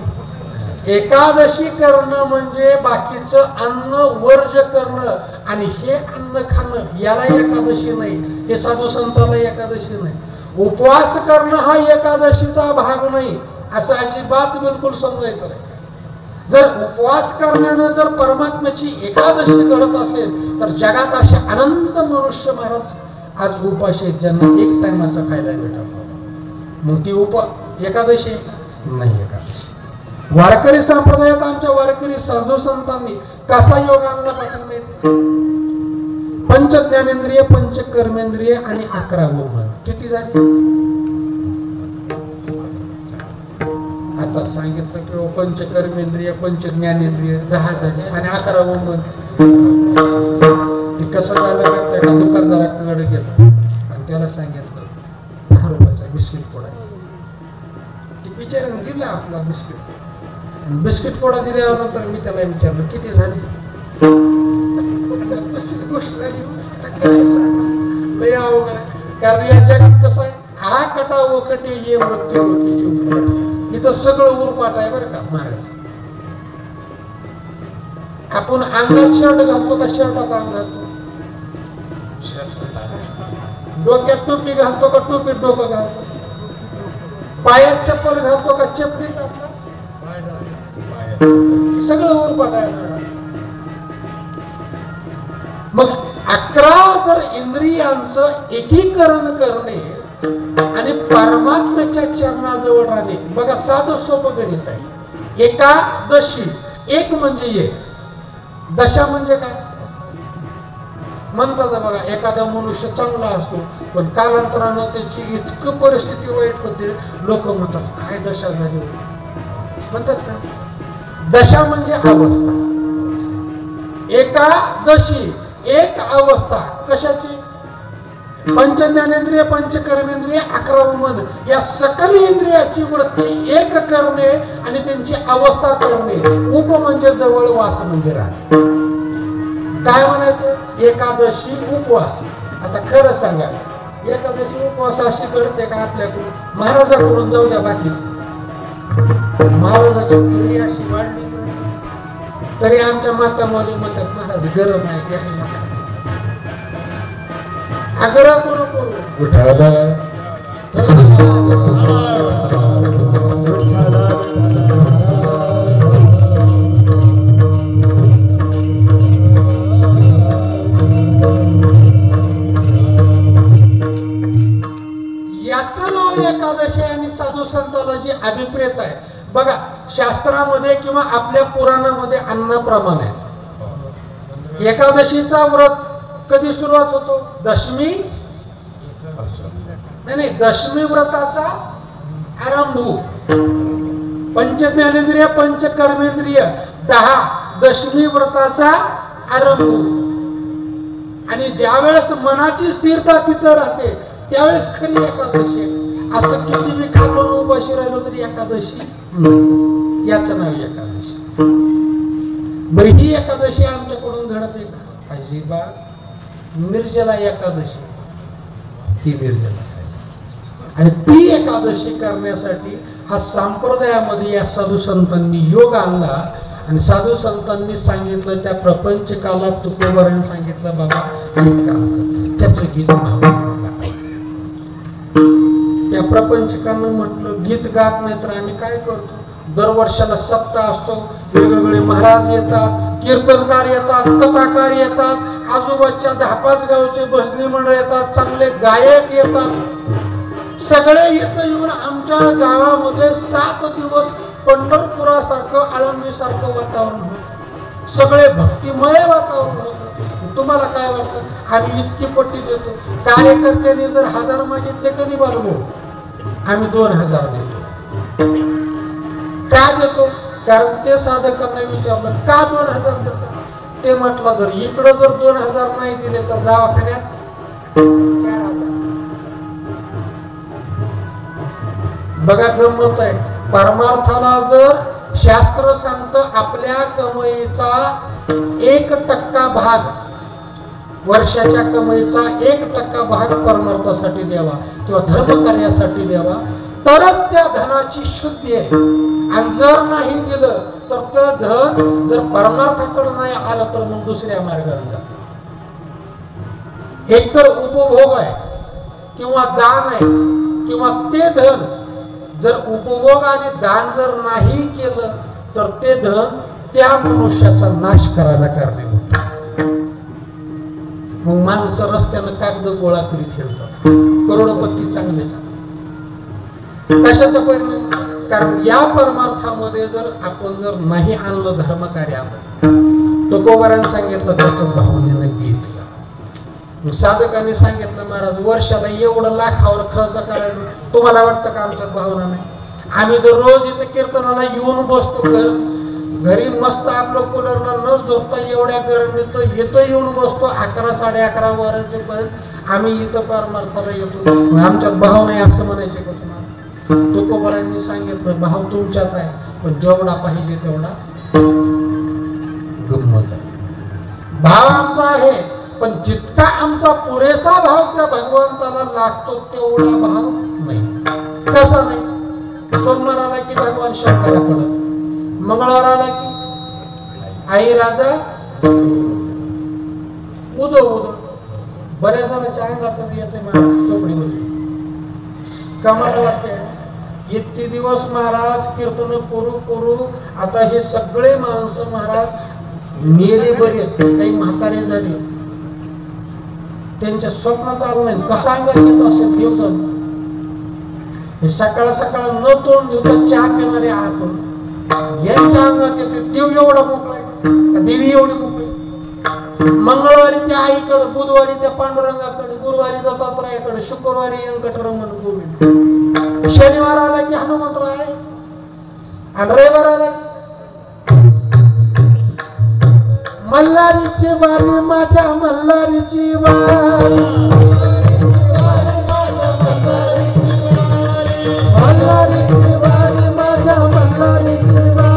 एकादशी करणं म्हणजे बाकीचं अन्न वर्ज करणं आणि हे अन्न खाणं, याला एकादशी नाही. हे साधू संतांना एकादशी नाही. उपवास करणं हा एकादशीचा भाग नाही, असं अजिबात बिलकुल समजायचं नाही. जर उपवास करण्यानं जर परमात्म्याची एकादशी घडत असेल तर जगात असे अनंत मनुष्य महाराज आज उपाशी आहेत, ज्यांना एक टायमाचा फायदा भेटत. मग ती एकादशी नाही. एकादशी वारकरी संप्रदायात आमच्या वारकरी साधू संतांनी कसा योग आणला पाहिजे माहिती? 5 ज्ञानेंद्रिय, 5 कर्मेंद्रिय आणि 11 मन. किती झाले? आता सांगितलं की 5 कर्मेंद्रिय, 5 ज्ञानेंद्रिय 10 झाले आणि 11 मन. ते कसं झालं? एका दुकानदाराकडे गेलं आणि त्याला सांगितलं 10 रुपयाचा बिस्किट फोडा. ते बिचाऱ्याने दिला आपला बिस्किट. बिस्किट फोडा दिल्यानंतर मी त्याला विचारलं किती झाली? तशीच गोष्ट झाली. काय सांग लय अवघड आहे. कारण या जगात कसं आहे, हा कटा ओकटे ये मृत्यू डोकीची उपट. इथं सगळं उरपाट आहे बरं का महाराज. आपण अंगात शर्ट घालतो का शर्टात अंग घालतो? डोक्यात टोपी घालतो का टोपीत डोकं घालतो? पायात चप्पल घालतो का चपलीत घालतो? सगळं उरपाट आहे. मग 11 जर इंद्रियांचं एकीकरण करणे आणि परमात्म्याच्या चरणाजवळ राहणे, बघा साधं सोपं गणित आहे. एकादशी, एक म्हणजे एक, दशा म्हणजे काय म्हणतात बघा. एखादा मनुष्य चांगला असतो पण कालांतरानं त्याची इतकं परिस्थिती वाईट होते, लोक म्हणतात काय दशा झाली म्हणतात का? दशा म्हणजे अवस्था. एकादशी एक अवस्था कशाची? 5 ज्ञानेंद्रिय, 5 कर्मेंद्रिय, 11 मन या सकल इंद्रियाची वृत्ती एक करणे आणि त्यांची अवस्था करणे. उप म्हणजे जवळ, वास म्हणजे राहणे. काय म्हणायचं? एकादशी उपवास. आता खरं सांगा, एकादशी उपवास अशी घडते का आपल्याकडून? महाराजाकडून जाऊ द्या, बाकीच महाराजाची पूर्वी अशी वाढली तरी आमच्या माता माऊली म्हणतात महाराज गरम आहे, घ्यायला आग्रह करू करू याचं नाव एकादशी आणि साधू संतांना जी अभिप्रेत आहे बघा. शास्त्रामध्ये किंवा आपल्या पुराणामध्ये अन्नाप्रमाण आहे. एकादशीचा व्रत कधी सुरुवात होतो? दशमी, नाही दशमी व्रताचा आरंभ. पंच ज्ञानेंद्रिय पंच कर्मेंद्रिय 10 दशमी व्रताचा आरंभ. आणि ज्यावेळेस मनाची स्थिरता तिथं राहते त्यावेळेस खरी एकादशी. असं किती बी खाल्लो उपाशी राहिलो तरी एकादशी नाही. याचं नाव एकादशी. बरी ही एकादशी आमच्याकडून घडते का? अजिबात. निर्जला एकादशी ही निर्जला. आणि ती एकादशी करण्यासाठी हा संप्रदायामध्ये या साधू संतांनी योग आणला. आणि साधू संतांनी सांगितलं, त्या प्रपंचकाला तुकोबारांनी सांगितलं, बाबा एक काम कर, त्याचं गीत भावनेनं गा. त्या प्रपंचकानं म्हटलं गीत गात नाही तर आम्ही काय करतो? दरवर्षाला सप्ताह असतो, वेगवेगळे महाराज येतात, कीर्तनकार येतात, कथाकार येतात, आजूबाजूच्या 10-5 गावचे भजनी मंडळ येतात, चांगले गायक येतात. सगळे इथं येऊन आमच्या गावामध्ये 7 दिवस पंढरपुरासारखं आळंदीसारखं वातावरण होतं. सगळे भक्तिमय वातावरण होतं. तुम्हाला काय वाटतं? आम्ही इतकी पट्टी देतो. कार्यकर्त्यांनी जर 1000 मागितले कधी बाळगो, आम्ही 2000 देतो. का देतो? कारण ते साधकांना विचारलं का 2000 देतो? ते म्हटलं जर इकडं जर 2000 नाही दिले तर दवाखान्यात 4000. बघा गंमत आहे. परमार्थाला जर शास्त्र सांगतं आपल्या कमाईचा 1% भाग, वर्षाच्या कमाईचा 1% भाग परमार्थासाठी द्यावा किंवा धर्मकार्यासाठी द्यावा, तरच त्या धनाची शुद्धी आहे. आणि जर नाही दिलं तर ते धन जर परमार्थाकडे नाही आलं तर मग दुसऱ्या मार्गाने जात. एकतर उपभोग आहे किंवा दान आहे, किंवा ते धन जर उपभोग आणि दान जर नाही केलं तर ते धन त्या मनुष्याचा नाश करायला कारणीभूत. मग माणसं रस्त्यानं कागद गोळा करीत खेळतात. करोडपती चांगले कशाचा परिणाम? कारण या परमार्थामध्ये जर आपण जर नाही आणलं धर्मकार्यामध्ये, तुकोबारांनी सांगितलं त्याचं भावनेनं गीत गा. साधकांनी सांगितलं महाराज वर्षाला एवढं लाखावर खर्च करायचं, तुम्हाला वाटतं का आमच्यात भावना नाही? आम्ही जर रोज इथं कीर्तनाला येऊन बसतो, घरी मस्त आपलं कूलरला न झोपता एवढ्या गरमीचं इथं येऊन बसतो 11, 11:30 वाजेपर्यंत आम्ही इथं परमार्थाला येतो. आमच्यात भाव नाही असं म्हणायचे का तुम्हाला? तुकोबारांनी सांगितलं भाव तुमच्यात आहे, पण जेवढा पाहिजे तेवढा गंमत आहे. भाव आमचा आहे, पण जितका आमचा पुरेसा भाव त्या भगवंताला लागतो तेवढा भाव नाही. कसा नाही? सोमवार आला की भगवान शंकराकडे, मंगळवार आला की आई राजा उदो उदो. बऱ्याच जणांच्या अंगात येते महाराज चोपडीमध्ये. कामाला वाटते इतके दिवस महाराज कीर्तन करू करू आता हे सगळे माणसं महाराज मेले, बरेच काही म्हातारे झाले, त्यांच्या स्वप्नात आलं नाही. कसा अंगात येत असेल देव जाणं. हे सकाळ सकाळ न तोंड देता चहा पिणारे आहात यांच्या अंगात येते देव एवढा मोकळा का देवी एवढी मोकळी? मंगळवारी त्या आईकडे, बुधवारी त्या पांडुरंगाकडे, गुरुवारी दत्तात्रयाकडे, शुक्रवारी व्यंकटरमण गोविंद, शनिवार आला की हनुमंतराय, आणि रविवार आला की मल्हारीची वारी, माझ्या मल्हारीची वारी, मल्हारीची वारी, माझ्या मल्हारीची वारी,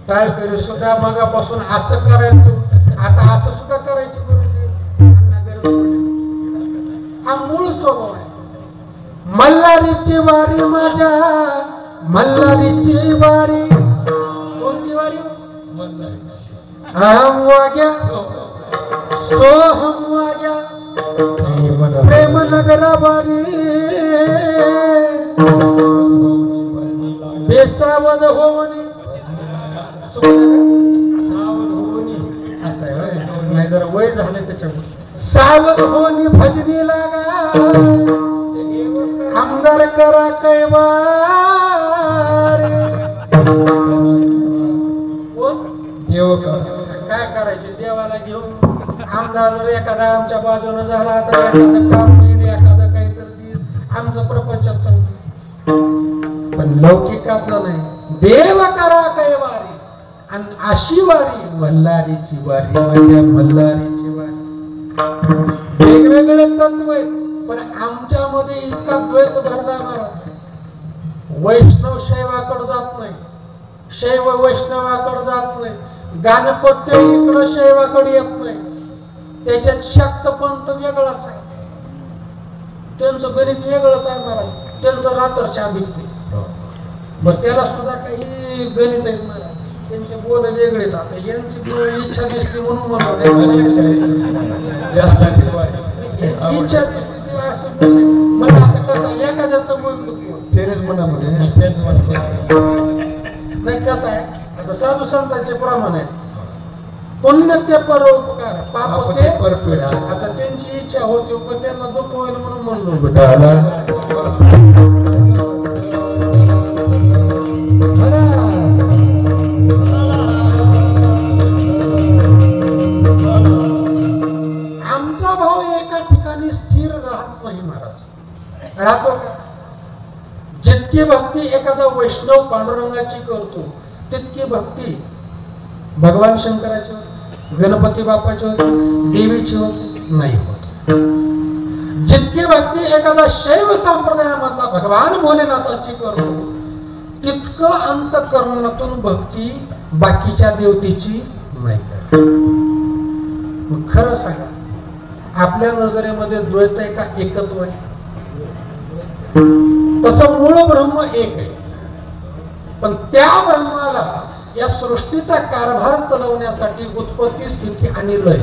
टाळकरी सुद्धा मगापासून असं करायचो, आता असं सुद्धा करायची गरज नाही. स्वभाव आहे. मल्हारीची वारी माझ्या मल्हारीची वारी. कोणती वारी? अहम वाग्या सोहम वाग्या प्रेम नगरा वारी बेसावध होवनी. असं आहे होय? नाही जरा वय झालं त्याच्यामुळे. सावध होनी भजनी लागा आमदार करा कैवारे. देव काय करायचे देवाला घेऊन. आमदार जर एखादा आमच्या बाजूने झाला तर एखादं काम देईल एखादं काहीतरी देईल. आमचं प्रपंचात चांगलं पण लौकिकातलं नाही. देव करा कैवारी आणि अशी वारी मल्हारीची वारी माझ्या मल्हारीची वारी. वेगवेगळे तत्व आहेत पण आमच्यामध्ये इतका द्वैत भरला महाराज. वैष्णव शैवाकडे जात नाही, शैव वैष्णवाकडे जात नाही, गाणपत्य इकडं शैवाकडे येत नाही. त्याच्यात शक्त पंथ वेगळाच आहे. त्यांचं गणित वेगळंच आहे महाराज. त्यांचं रात्र चांदिकते बरं त्याला सुद्धा काही गणित आहेत महाराज. त्यांचे बोल वेगळे. आता यांची इच्छा दिसली म्हणून इच्छा दिसली ते असं म्हणजे आता कसं एखाद्याचं बोल तेच मनामध्ये नाही. कसं आहे आता साधू संतांचे प्रमाण आहे. पुण्य ते परोपकार पाप ते परपीडा. आता त्यांची इच्छा होती पण त्यांना दुःख होईल म्हणून म्हणलो. आमचा भाव एका ठिकाणी स्थिर राहत नाही महाराज. राहतो का? जितकी भक्ती एखादा वैष्णव पांडुरंगाची करतो तितकी भक्ती भगवान शंकराची होती, गणपती बाप्पाची होती, देवीची होती नाही होत. जितकी भक्ती एखादा शैव संप्रदायामधला भगवान भोलेनाथाची करतो तितकं अंतःकरणातून भक्ती बाकीच्या देवतेची नाही करत. मग खरं सांगा आपल्या नजरेमध्ये द्वैत आहे का एकत्व आहे? तसं मूळ ब्रह्म एक आहे पण त्या ब्रह्माला या सृष्टीचा कारभार चालवण्यासाठी उत्पत्ती स्थिती आणि लय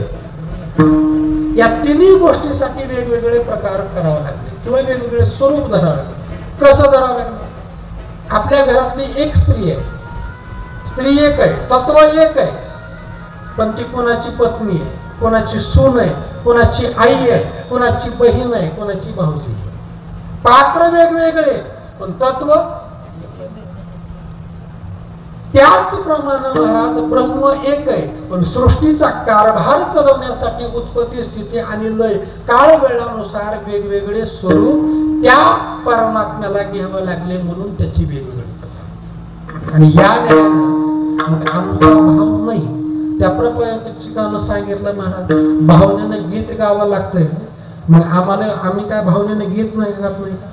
या तिन्ही गोष्टीसाठी वेगवेगळे प्रकार करावे लागले किंवा वेगवेगळे स्वरूप धरावे लागले. कसं धरावं लागलं? आपल्या घरातली एक स्त्री आहे, स्त्री एक आहे, तत्व एक आहे पण ती कोणाची पत्नी आहे, कोणाची सून आहे, कोणाची आई आहे, कोणाची बहीण आहे, कोणाची भाऊजी आहे. पात्र वेगवेगळे पण तत्व त्याचप्रमाणे महाराज ब्रह्म एक आहे पण सृष्टीचा कारभार चालवण्यासाठी उत्पत्ती स्थिती आणि लय काळ वेळानुसार वेगवेगळे स्वरूप त्या परमात्म्याला घ्यावं लागले म्हणून त्याची वेगवेगळी कथा. आणि या न्यायानं आमचा भाव नाही त्या प्रपंचिकानं सांगितलं महाराज भावनेनं गीत गावं लागतंय. मग आम्ही काय भावनेनं गीत नाही गात नाही का?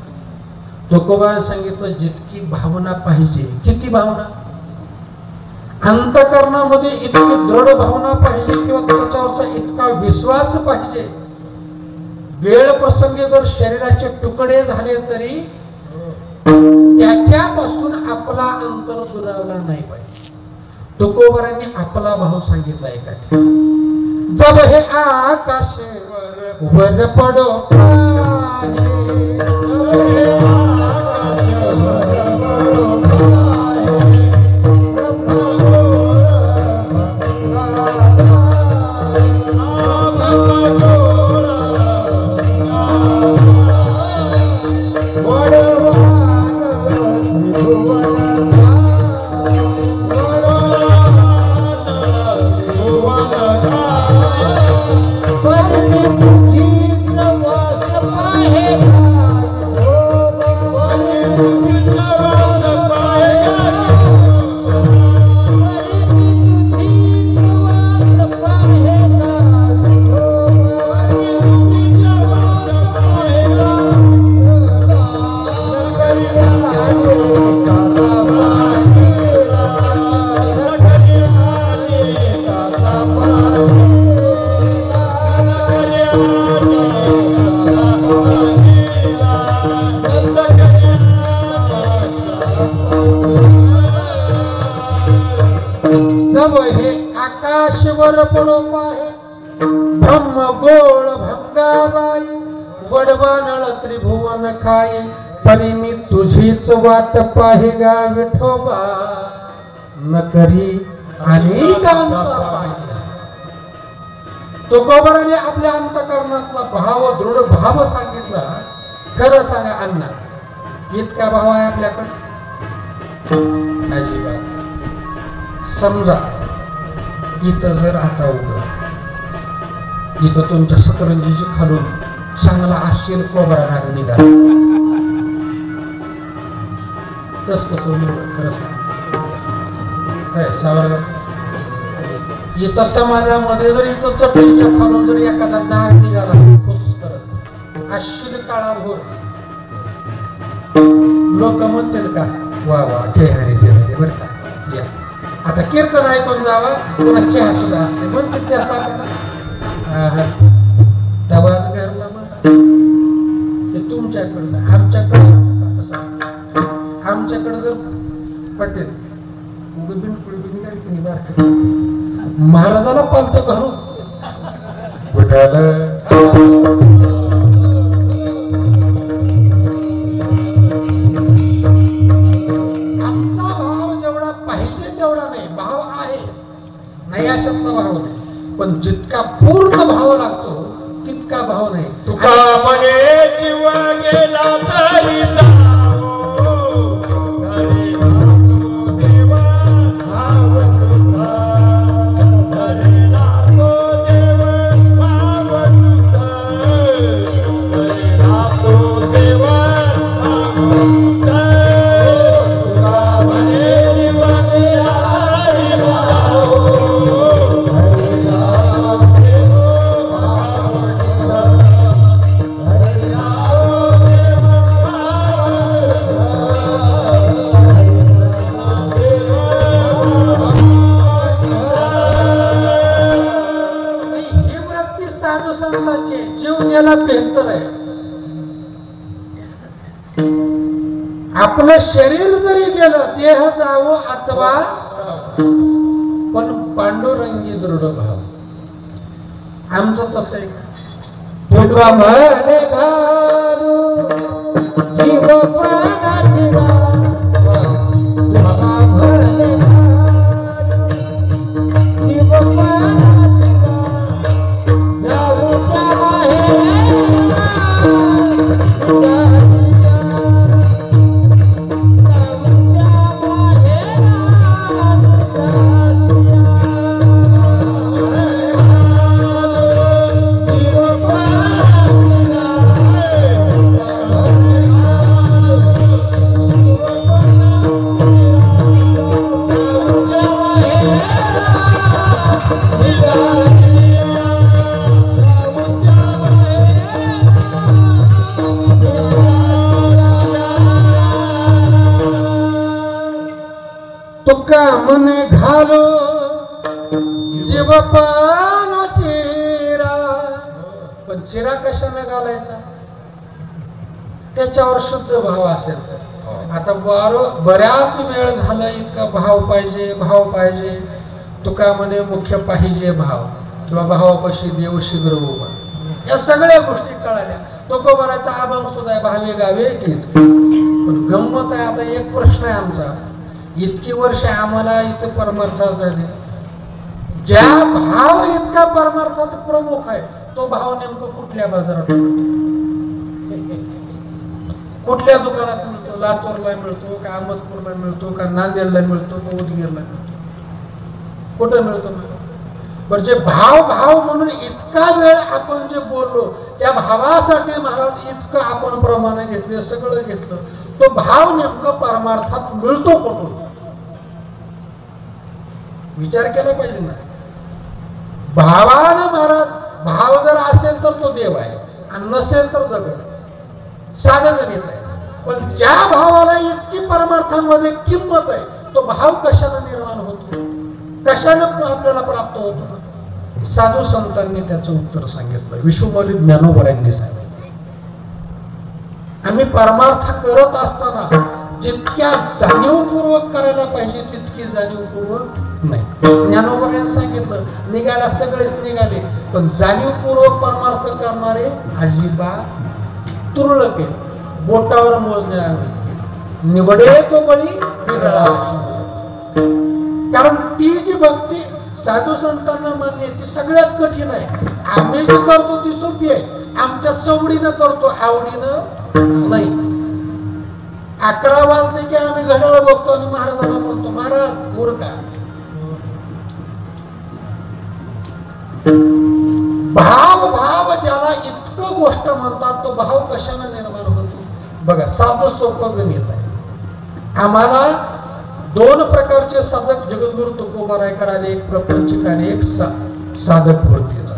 तुकोबाने सांगितलं जितकी भावना पाहिजे. किती भावना? अंतःकरणामध्ये इतकी दृढ भावना पाहिजे किंवा त्याच्यावरचा इतका विश्वास पाहिजे. वेळ प्रसंगी जर शरीराचे तुकडे झाले तरी त्याच्यापासून आपला अंतर दुरावला नाही पाहिजे. तुकोबारांनी आपला भाव सांगितला एका ठिकाणी. जब हे आकाश वर पडो Hey! आकाशवर पडो पाहे ब्रह्म गोळ भंगा जाय वडवानळ त्रिभुवन खाये परी मी तुझीच वाट पाहे गा विठोबा न करी अनेकांचा पाहे. तुकोबाराने आपल्या अंतकरणातला भाव दृढ भाव सांगितला. खरं सांगा अण्णा, इतका भाव आहे आपल्याकडे? अजिबात. समजा इथं जर आता उभं इथं तुमच्या सतरंजीची खालून चांगला आशील कोबरा नाग निघाला, कसं खरं सांग सावर. इथं समाजामध्ये जर इथं चटईच्या खालून जर एखादा नाग निघाला फुस करत आशील काळा भोर, लोक म्हणतील का वा वा जय हरी बरं का. या आता कीर्तन ऐकून जावा, पुन्हा चहा सुद्धा असते म्हणतील त्या साऱ्याला तवाच घरला म्हणा. ते तुमच्याकडनं आमच्याकडे कसं असतं. आमच्याकडे जर पटेल बिनकुडी निघाली की बारक महाराजाला पालतं घालू आमचा भाव जेवढा पाहिजे तेवढा नाही. भाव आहे नाही अशातला भाव नाही, पण जितका पूर्ण भाव लागतो तितका भाव नाही. तुका म्हणे जीव गेला तरी जावो, घरी राहतो देवा भाव तुझा, घरी राहतो देवा भाव तुझा, घरी राहतो देवा भाव तुझा. तुका म्हणे जीव गेला तरी जावो, घरी राहतो देवा साधू संतांचे जीवनाला बेहतर आहे. आपलं शरीर जरी गेलं देह जावो अथवा, पण पांडुरंगी दृढ भाव. आमचं तसं आहे का? तुका म्हणे घालू जीव प्राणाची राख, तुका म्हणे घालू जीव प्राणाची राख, जाऊ त्या माहेरा तुका मने घालो जीव पाना चिरा. पण चिरा कशाने घालायचा? त्याच्यावर शुद्ध भाव असेल. आता बऱ्याच वेळ झाला इतका भाव पाहिजे. तुका मध्ये मुख्य पाहिजे भाव, किंवा भावापाशी देव शीघ्र उभा. या सगळ्या गोष्टी कळाल्या. तुकोबाराचा अभंग सुद्धा आहे, भावे गावे गीत. पण गंमत आहे, आता एक प्रश्न आहे आमचा. इतकी वर्ष आम्हाला इथं परमार्थात झाले, ज्या भाव इतका परमार्थात प्रमुख आहे तो भाव नेमकं कुठल्या बाजारात कुठल्या दुकानात मिळतो? लातूरला मिळतो का, अहमदपूरला मिळतो का, नांदेडला मिळतो का, उदगीरला मिळतो? कुठं मिळतो? बरं, जे भाव म्हणून इतका वेळ आपण जे बोललो, त्या भावासाठी महाराज इतकं आपण प्रमाण घेतले, सगळं घेतलं. तो भाव नेमकं परमार्थात मिळतो कुठून? विचार केला पाहिजे ना. भावानं महाराज, भाव जर असेल तर तो देव आहे, आणि नसेल तर दगड. साधं गणित आहे. पण ज्या भावाला इतकी परमार्थामध्ये किंमत आहे, तो भाव कशाला निर्माण होतो, कशाला आपल्याला प्राप्त होतो? साधू संतांनी त्याचं उत्तर सांगितलं, विश्वमौली ज्ञानोबा यांनी सांगितलं. आम्ही परमार्थ करत असताना जितक्या जाणीवपूर्वक करायला पाहिजे तितकी जाणीवपूर्वक नाही. ज्ञानोबरायांनी सांगितलं निघायला सगळेच निघाले, पण जाणीवपूर्वक परमार्थ करणारे अजिबात तुरळक आहे, बोटावर मोजण्याला मिळते. निवडे तो बळी विरळा. कारण ती जी भक्ती साधू संतांना मान्य ती सगळ्यात कठीण आहे. आम्ही जी करतो ती सोपी आहे, आमच्या सवडीनं करतो, आवडीनं नाही. 11 वाजले की आम्ही घड्याळ बघतो आणि महाराजांना म्हणतो महाराज मूर्खा. भाव ज्याला इतकं गोष्ट म्हणतात तो भाव कशाने निर्माण होतो बघा. साधं सोपं गणित आहे. आम्हाला 2 प्रकारचे साधक जगद्गुरु तुकोबारायकडे आले, एक प्रपंचिक आणि एक साधक वृत्तीचा.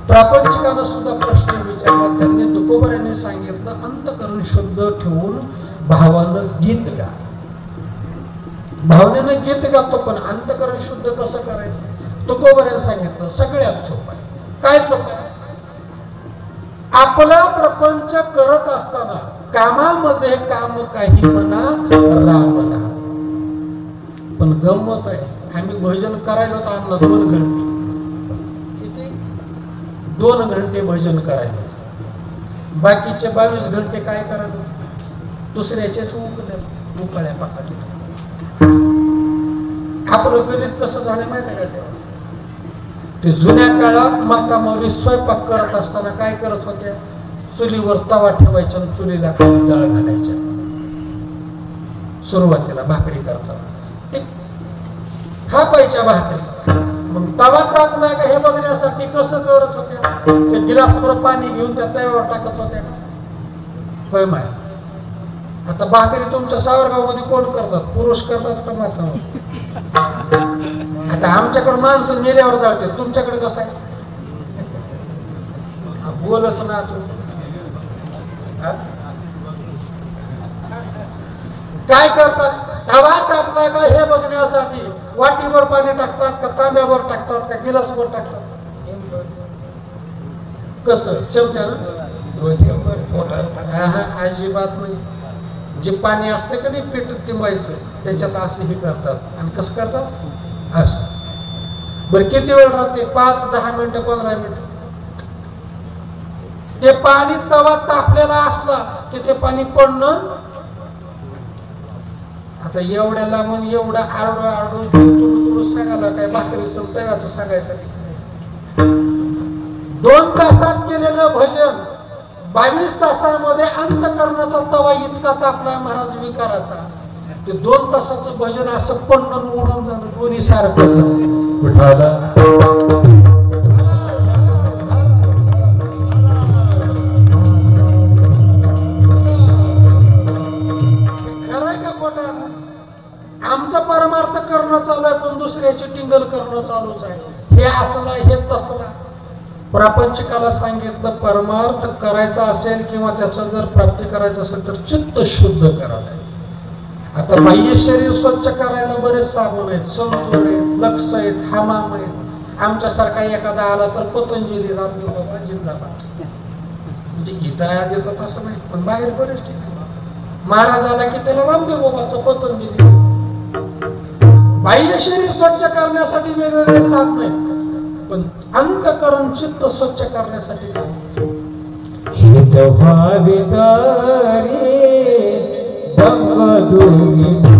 प्रापंचिकानं सुद्धा प्रश्न विचारला. त्यांनी तुकोबारायांनी सांगितलं अंतःकरण शुद्ध ठेवून भावानं गीत गा. भावनेनं गीत गातो, पण अंतःकरण शुद्ध कसं करायचं तुकोबारायांनी सांगितलं सगळ्यात सोपं आहे. काय सोपं आहे? आपला प्रपंच करत असताना कामामध्ये काम काही म्हणा रामना, पण गंमत आहे आम्ही भजन करायला होतं आणलं 2 घंटे. किती? 2 घंटे भजन करायला. बाकीचे 22 घंटे काय करायला? दुसऱ्याच्याच उकळ्या पाकळ्या. आपलं गणित कसं झालं माहिती आहे का? तेव्हा ते जुन्या काळात माता माऊली स्वयंपाक करत असताना काय करत होत्या? चुलीवर तवा ठेवायच्या आणि चुलीला खाली जाळ घालायच्या. सुरुवातीला भाकरी करताना ते थापायच्या भाकरी. मग तवा तापलाय का हे बघण्यासाठी कसं करत होत्या? ते गिलासभर पाणी घेऊन त्या तव्यावर टाकत होत्या का? होय माय. आता भाकरी तुमच्या सावरगाव मध्ये कोण करतात? पुरुष करतात का माता? आता आमच्याकडे माणसं मेल्यावर जाळते, तुमच्याकडे कसं आहे? बोलच ना तू. काय करतात? तवा टाकताय का हे बघण्यासाठी वाटीवर पाणी टाकतात का तांब्यावर टाकतात का गिलासवर टाकतात? कसं? चमच्यानं? अजिबात नाही. जे पाणी असतं का नाही पेट तिंबायचं त्याच्यात असं हे करतात. आणि कसं करतात? असं. बरं किती वेळ राहते? 5, 10 मिनिटं, 15 मिनिटं. ते पाणी तवा तापलेला असला की ते पाणी पडणं. आता एवढ्या लांबून एवढा आरडो तुडू सांगायला काय भाकरीचं तव्याचं सांगायसाठी? 2 तासात केलेलं भजन 22 तासामध्ये अंतःकरणाचा तवा इतका तापला महाराज विकाराचा. ते 2 तासाचं भजन असं पडणं उडून जाणं दोन्ही सारखं आमचं परमार्थ करणं चालू आहे, पण दुसऱ्याची टिंगल करणं चालूच आहे. हे असला हे तसला. प्रापंचिकाला सांगितलं परमार्थ करायचा असेल किंवा त्याचं जर प्राप्ती करायचं असेल तर चित्त शुद्ध करावं. आता बाह्य शरीर स्वच्छ करायला बरेच साबण आहेत, संतूर आहेत, लक्ष आहेत, हमाम आहेत. आमच्यासारखा एखादा आला तर पतंजली रामदेव बाबा जिंदाबाद. म्हणजे इथं देतात असं नाही, पण बाहेर बरेच ठिकाणी महाराज आला की त्याला रामदेव बाबाचं पतंजली. बाह्य शरीर स्वच्छ करण्यासाठी वेगवेगळे साधन आहेत, पण अंतःकरण चित्त स्वच्छ करण्यासाठी हित व्हावे तरी दंग दुर्गी